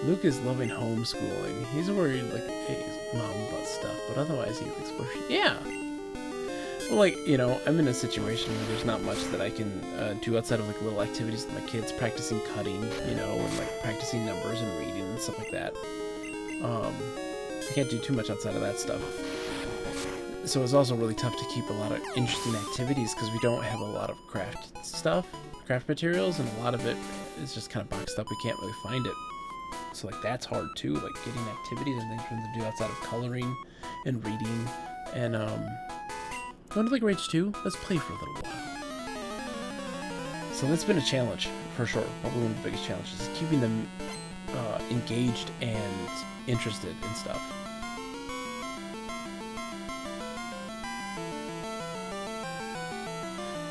A: Luke is loving homeschooling. He's worried like his mom about stuff, but otherwise he likes worship. Yeah. Well, like, you know, I'm in a situation where there's not much that I can do outside of, like, little activities with my kids, practicing cutting, you know, and, like, practicing numbers and reading and stuff like that. I can't do too much outside of that stuff. So it's also really tough to keep a lot of interesting activities because we don't have a lot of craft materials, and a lot of it is just kind of boxed up. We can't really find it. So, like, that's hard, too, like, getting activities and things for them to do outside of coloring and reading, and, going to Lake Rage 2? Let's play for a little while. So that's been a challenge, for sure. Probably one of the biggest challenges is keeping them engaged and interested in stuff.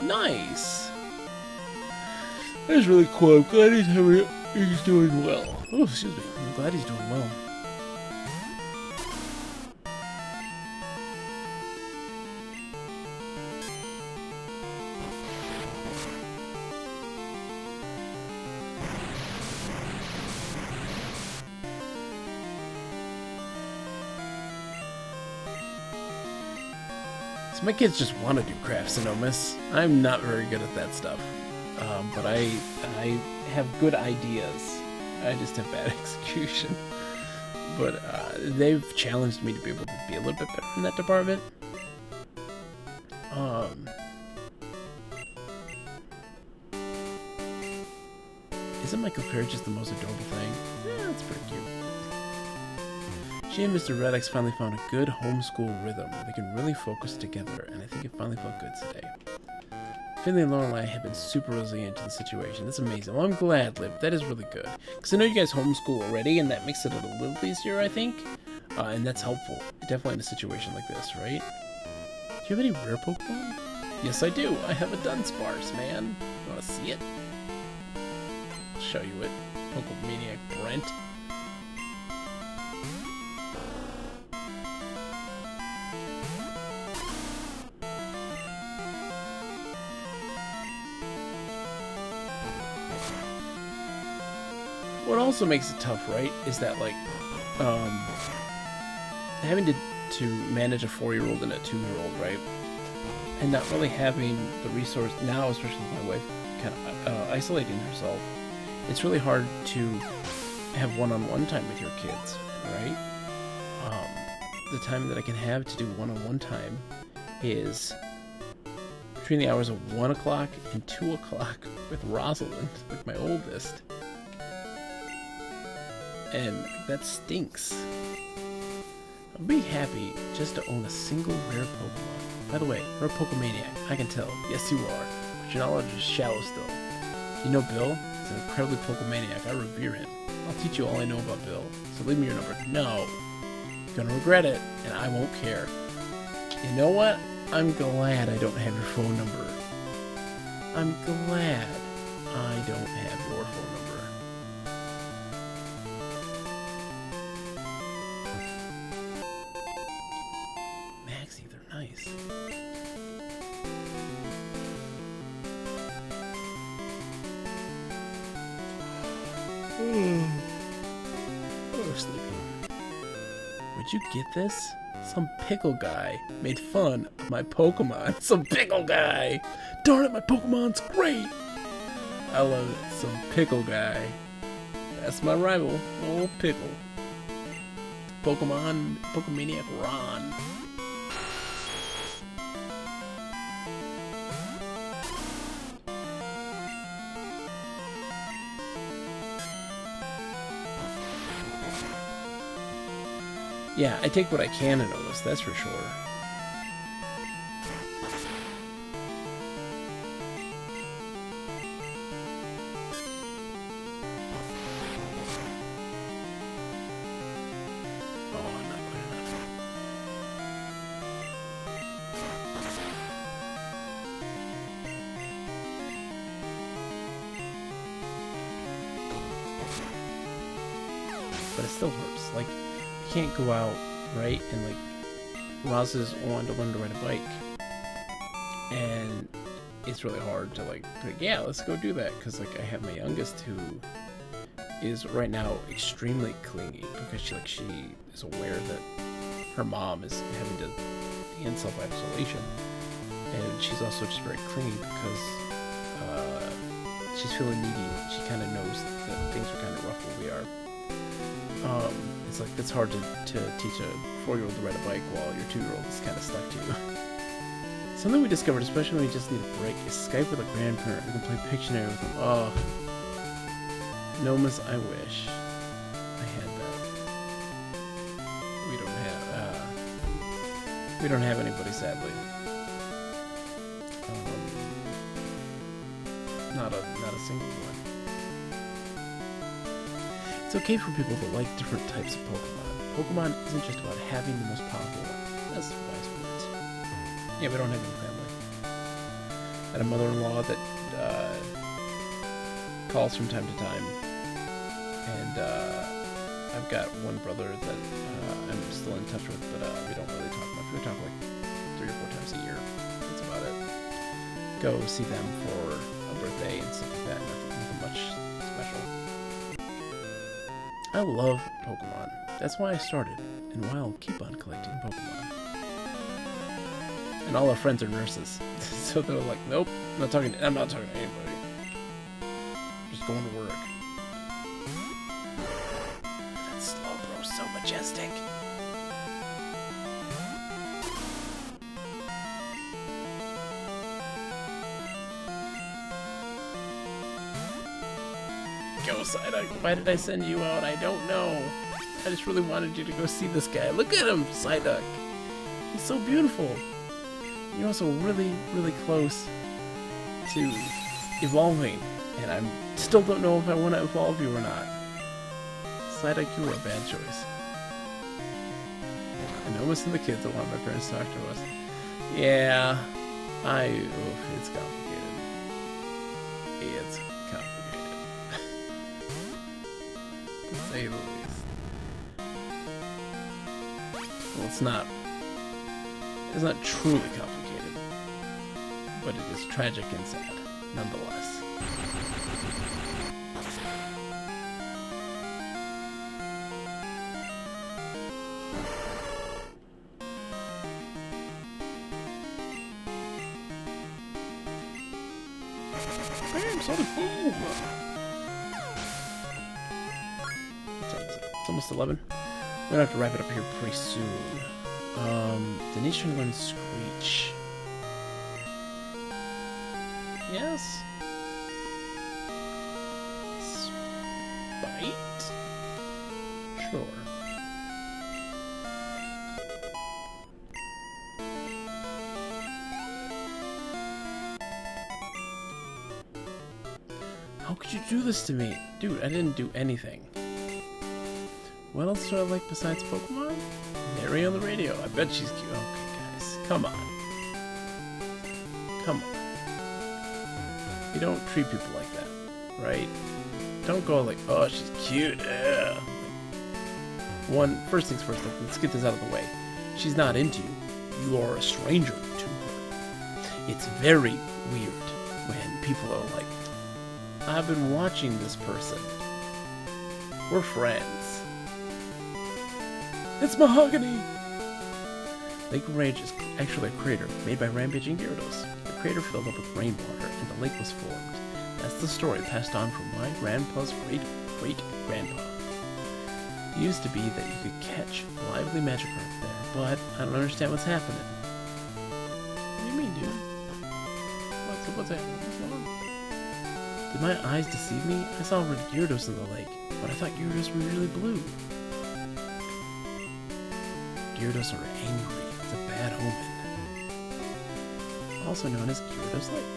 A: Nice. That's really cool. I'm glad he's doing well. Oh, excuse me. I'm glad he's doing well. My kids just want to do crafts and miss. I'm not very good at that stuff, but I have good ideas. I just have bad execution. But they've challenged me to be able to be a little bit better in that department. Isn't Michael Ferry just the most adorable thing? Yeah, that's pretty cute. She and Mr. Redx finally found a good homeschool rhythm where they can really focus together, and I think it finally felt good today. Finley and Lorelai have been super resilient to the situation. That's amazing. Well, I'm glad, Lib. That is really good. Because I know you guys homeschool already, and that makes it a little easier, I think. And that's helpful. Definitely in a situation like this, right? Do you have any rare Pokemon? Yes, I do. I have a Dunsparce, man. You want to see it? I'll show you it. Pokemaniac Brent. What also makes it tough, right, is that, like, having to manage a 4-year-old and a 2-year-old, right, and not really having the resource, now especially with my wife kind of isolating herself, it's really hard to have one-on-one time with your kids, right? The time that I can have to do one-on-one time is between the hours of 1 o'clock and 2 o'clock with Rosalind, like my oldest. And that stinks. I'll be happy just to own a single rare Pokemon. By the way, you're a Pokemaniac, I can tell. Yes, you are. But your knowledge is shallow still. You know Bill? He's an incredibly Pokemaniac. I revere him. I'll teach you all I know about Bill. So leave me your number. No. You're gonna regret it, and I won't care. You know what? I'm glad I don't have your phone number. I'm glad I don't have your phone number. Nice. Oh, sleepy. Would you get this? Some pickle guy made fun of my Pokemon. Some pickle guy! Darn it, my Pokemon's great! I love it. Some pickle guy. That's my rival, old Pickle. Pokemaniac Ron. Yeah, I take what I can in Otis, that's for sure. Oh, I'm not clear enough. But it still hurts. Like, can't go out, right, and like Roz is wanting to learn to ride a bike, and it's really hard to like yeah, let's go do that, because like I have my youngest who is right now extremely clingy because she is aware that her mom is having to be in self-isolation, and she's also just very clingy because she's feeling needy. She kind of knows that things are kind of rough where we are. It's like, it's hard to teach a 4-year-old to ride a bike while your 2-year-old is kind of stuck to you. Something we discovered, especially when we just need a break, is Skype with a grandparent. We can play Pictionary with them. Oh, Nomas, I wish I had that. We don't have anybody, sadly. Not a single one. It's It's okay for people that like different types of Pokemon. Pokemon isn't just about having the most powerful one. That's wise words. Yeah, we don't have any family. I had a mother-in-law that calls from time to time. And I've got one brother that I'm still in touch with, but we don't really talk much. We talk like 3 or 4 times a year. That's about it. Go see them for a birthday and stuff like that. Nothing much special. I love Pokemon. That's why I started, and why I'll keep on collecting Pokemon. And all our friends are nurses, so they're like, "Nope, I'm not talking to anybody. Just going to work." That Slowbro's so majestic. Go, Psyduck. Why did I send you out? I don't know. I just really wanted you to go see this guy. Look at him, Psyduck. He's so beautiful. You're also really, really close to evolving, and I still don't know if I want to evolve you or not. Psyduck, you were a bad choice. I know most of the kids that want my parents to talk to us. Yeah, it's complicated. It's complicated. To say the least. Well, it's not truly complicated, but it is tragic and sad, nonetheless. Bam! Sonic boom! What time is it? It's almost 11. We're gonna have to wrap it up here pretty soon. Denise should learn Screech. Yes? Spite? Sure. How could you do this to me? Dude, I didn't do anything. What else do I like besides Pokemon? Mary on the radio. I bet she's cute. Okay, guys. Come on. Come on. You don't treat people like that, right? Don't go like, oh, she's cute. Yeah. First things first, let's get this out of the way. She's not into you. You are a stranger to her. It's very weird when people are like, I've been watching this person. We're friends. It's Mahogany! Lake Rage is actually a crater made by rampaging Gyarados. The crater filled up with rainwater, and the lake was formed. That's the story passed on from my grandpa's great-great-grandpa. It used to be that you could catch lively Magikarp there, but I don't understand what's happening. What do you mean, dude? What's happening? What's going on? Did my eyes deceive me? I saw red Gyarados in the lake, but I thought Gyarados were really blue. Gyarados are angry. It's a bad omen. Also known as Gyarados Lake.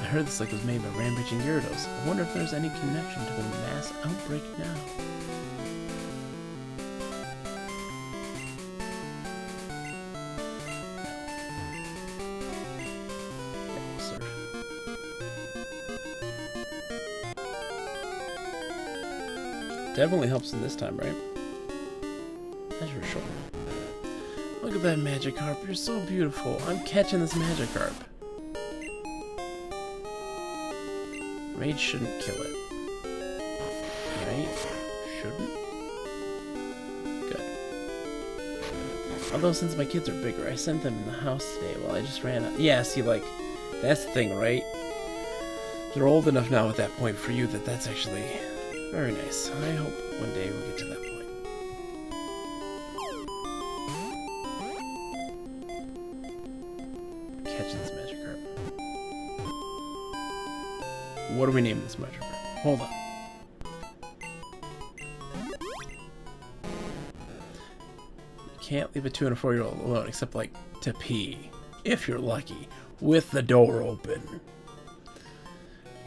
A: I heard this lake was made by rampaging Gyarados. I wonder if there's any connection to the mass outbreak now. Definitely helps in this time, right? That's for sure. Look at that Magikarp. You're so beautiful. I'm catching this Magikarp. Rage shouldn't kill it. Right? Shouldn't? Good. Although since my kids are bigger, I sent them in the house today while I just ran out. Yeah, see, like, that's the thing, right? They're old enough now at that point for you that that's actually... very nice. I hope one day we'll get to that point. Catching this Magikarp. What do we name this Magikarp? Hold on. You can't leave a 2 and a 4-year-old alone except, like, to pee. if you're lucky, with the door open.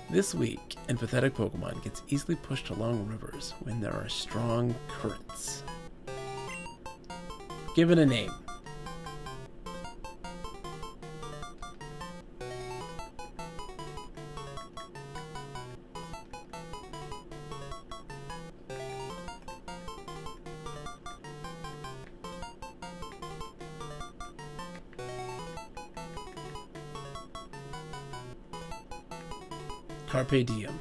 A: This weak and pathetic Pokemon gets easily pushed along rivers when there are strong currents. Give it a name. Carpe diem.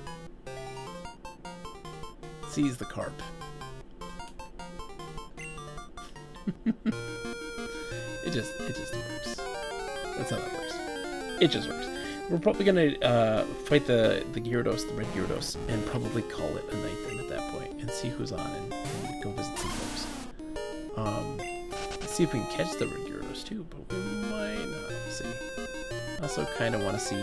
A: Seize the carp. It just works. That's how that works. It just works. We're probably gonna fight the Gyarados, the red Gyarados, and probably call it a night then at that point, and see who's on, and go visit some folks. Let's see if we can catch the red Gyarados too, but we might not. We'll see. I also kind of want to see.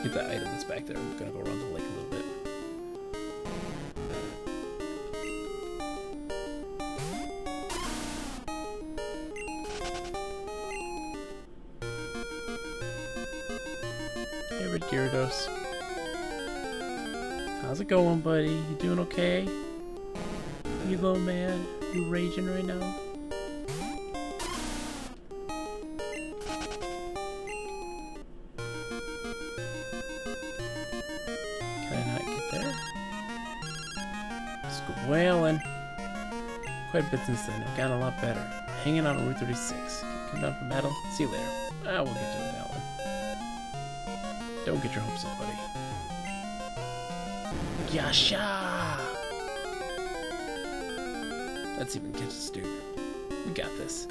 A: Get that item that's back there. I'm gonna go around the lake a little bit. Hey, red Gyarados. How's it going, buddy? You doing okay? You little man? You raging right now? Whaling. Quite a bit since then. I've gotten a lot better. Hanging out on Route 36. Come down from battle. See you later. We'll get to that one. Don't get your hopes up, buddy. Yasha! Let's see if we can catch this dude. We got this.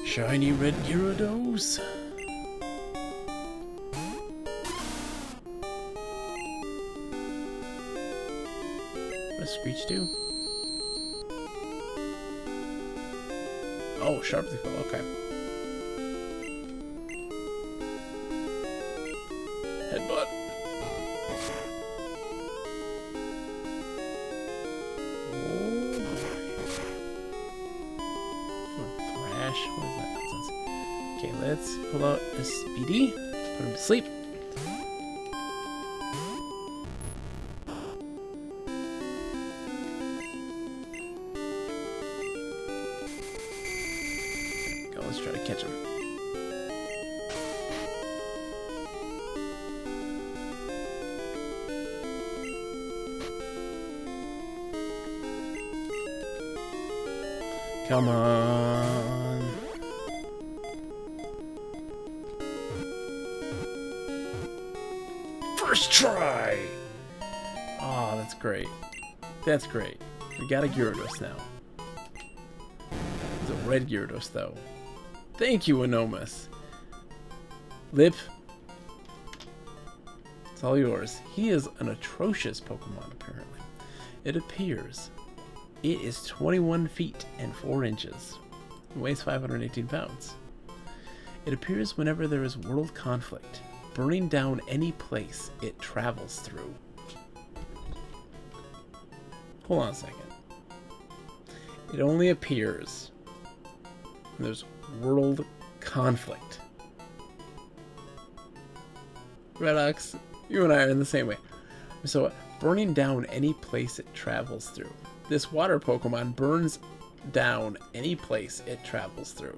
A: Shiny red Gyarados. Screech do? Oh, sharply fell. Okay. Headbutt. Oh boy. Thrash. What is that nonsense? Okay, let's pull out a Speedy. Put him to sleep. Let's try to catch him. Come on. First try! Oh, that's great. That's great. We got a Gyarados now. It's a red Gyarados, though. Thank you, Anomus. Lip. It's all yours. He is an atrocious Pokemon, apparently. It appears it is 21 feet and 4 inches. It weighs 518 pounds. It appears whenever there is world conflict, burning down any place it travels through. Hold on a second. It only appears when there's world conflict. Redox, you and I are in the same way. So, burning down any place it travels through. This water Pokemon burns down any place it travels through.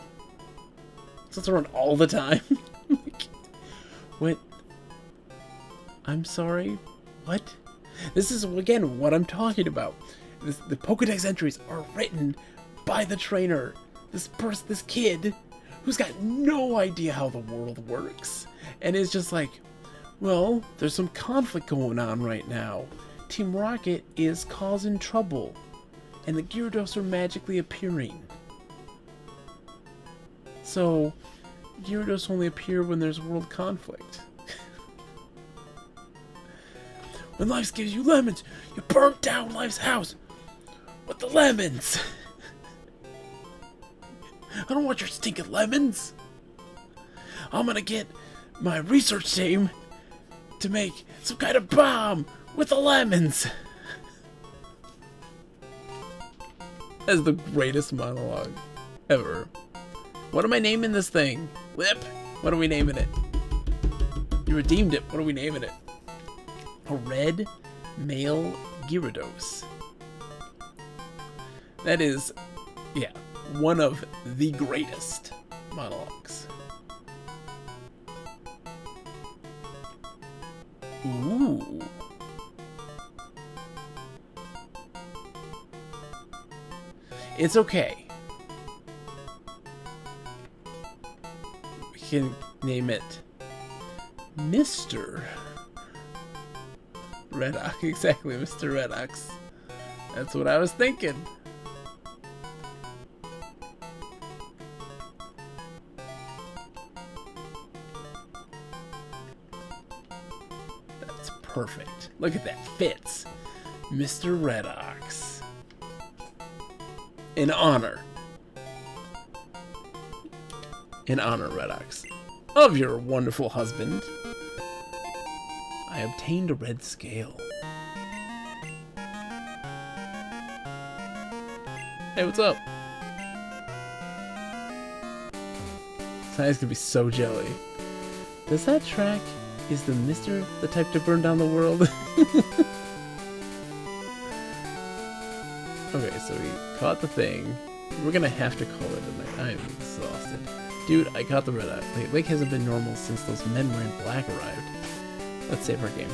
A: So it's around all the time. What? I'm sorry? What? This is, again, what I'm talking about. The Pokedex entries are written by the trainer. This kid who's got no idea how the world works. And is just like, well, there's some conflict going on right now. Team Rocket is causing trouble. And the Gyarados are magically appearing. So, Gyarados only appear when there's world conflict. When life gives you lemons, you burn down life's house with the lemons. I don't want your stinking lemons. I'm gonna get my research team to make some kind of bomb with the lemons. That's the greatest monologue ever. What am I naming this thing? Whip. What are we naming it? You redeemed it. What are we naming it? A red male Gyarados. That is, yeah, one of the greatest monologues. Ooh. It's okay. We can name it Mr. Redox. Exactly, Mr. Redox. That's what I was thinking. That's perfect. Look at that. Fits. Mr. Redox. In honor, Redox, of your wonderful husband, I obtained a red scale. Hey, what's up? Sai's gonna be so jelly. Does that track, is the Mr. the type to burn down the world? Okay, so we caught the thing. We're gonna have to call it a night. I am exhausted. Dude, I caught the red eye. Lake hasn't been normal since those men wearing black arrived. Let's save our game.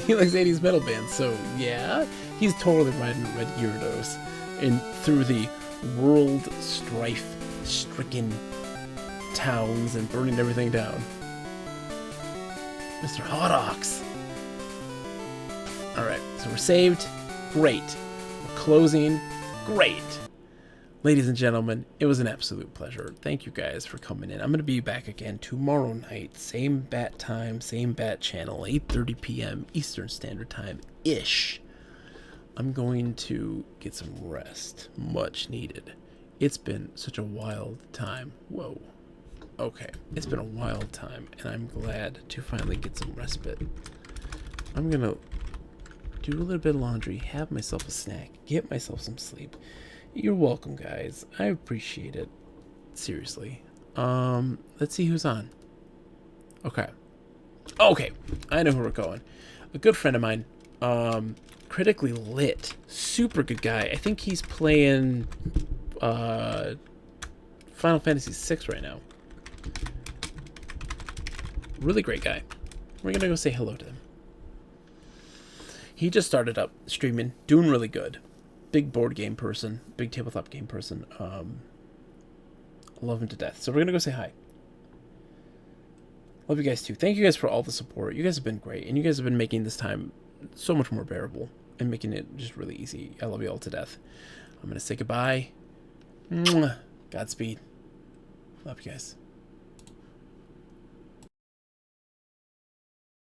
A: He likes 80s metal bands, so yeah, he's totally riding a red Gyarados and through the world strife-stricken towns and burning everything down. Mr. Hotox. Alright, so we're saved. Great. We're closing. Great. Ladies and gentlemen, it was an absolute pleasure. Thank you guys for coming in. I'm going to be back again tomorrow night. Same bat time, same bat channel, 8:30 p.m. Eastern Standard Time-ish. I'm going to get some rest. Much needed. It's been such a wild time. Whoa. Okay, it's been a wild time, and I'm glad to finally get some respite. I'm gonna do a little bit of laundry, have myself a snack, get myself some sleep. You're welcome, guys. I appreciate it. Seriously. Let's see who's on. Okay. Okay, I know who we're going. A good friend of mine, critically lit, super good guy. I think he's playing, Final Fantasy VI right now. Really great guy. We're gonna go say hello to him. He just started up streaming, doing really good. Big board game person, big tabletop game person. Love him to death. So we're gonna go say hi. Love you guys too. Thank you guys for all the support. You guys have been great, and you guys have been making this time so much more bearable and making it just really easy. I love you all to death. I'm gonna say goodbye. Mwah. Godspeed. Love you guys.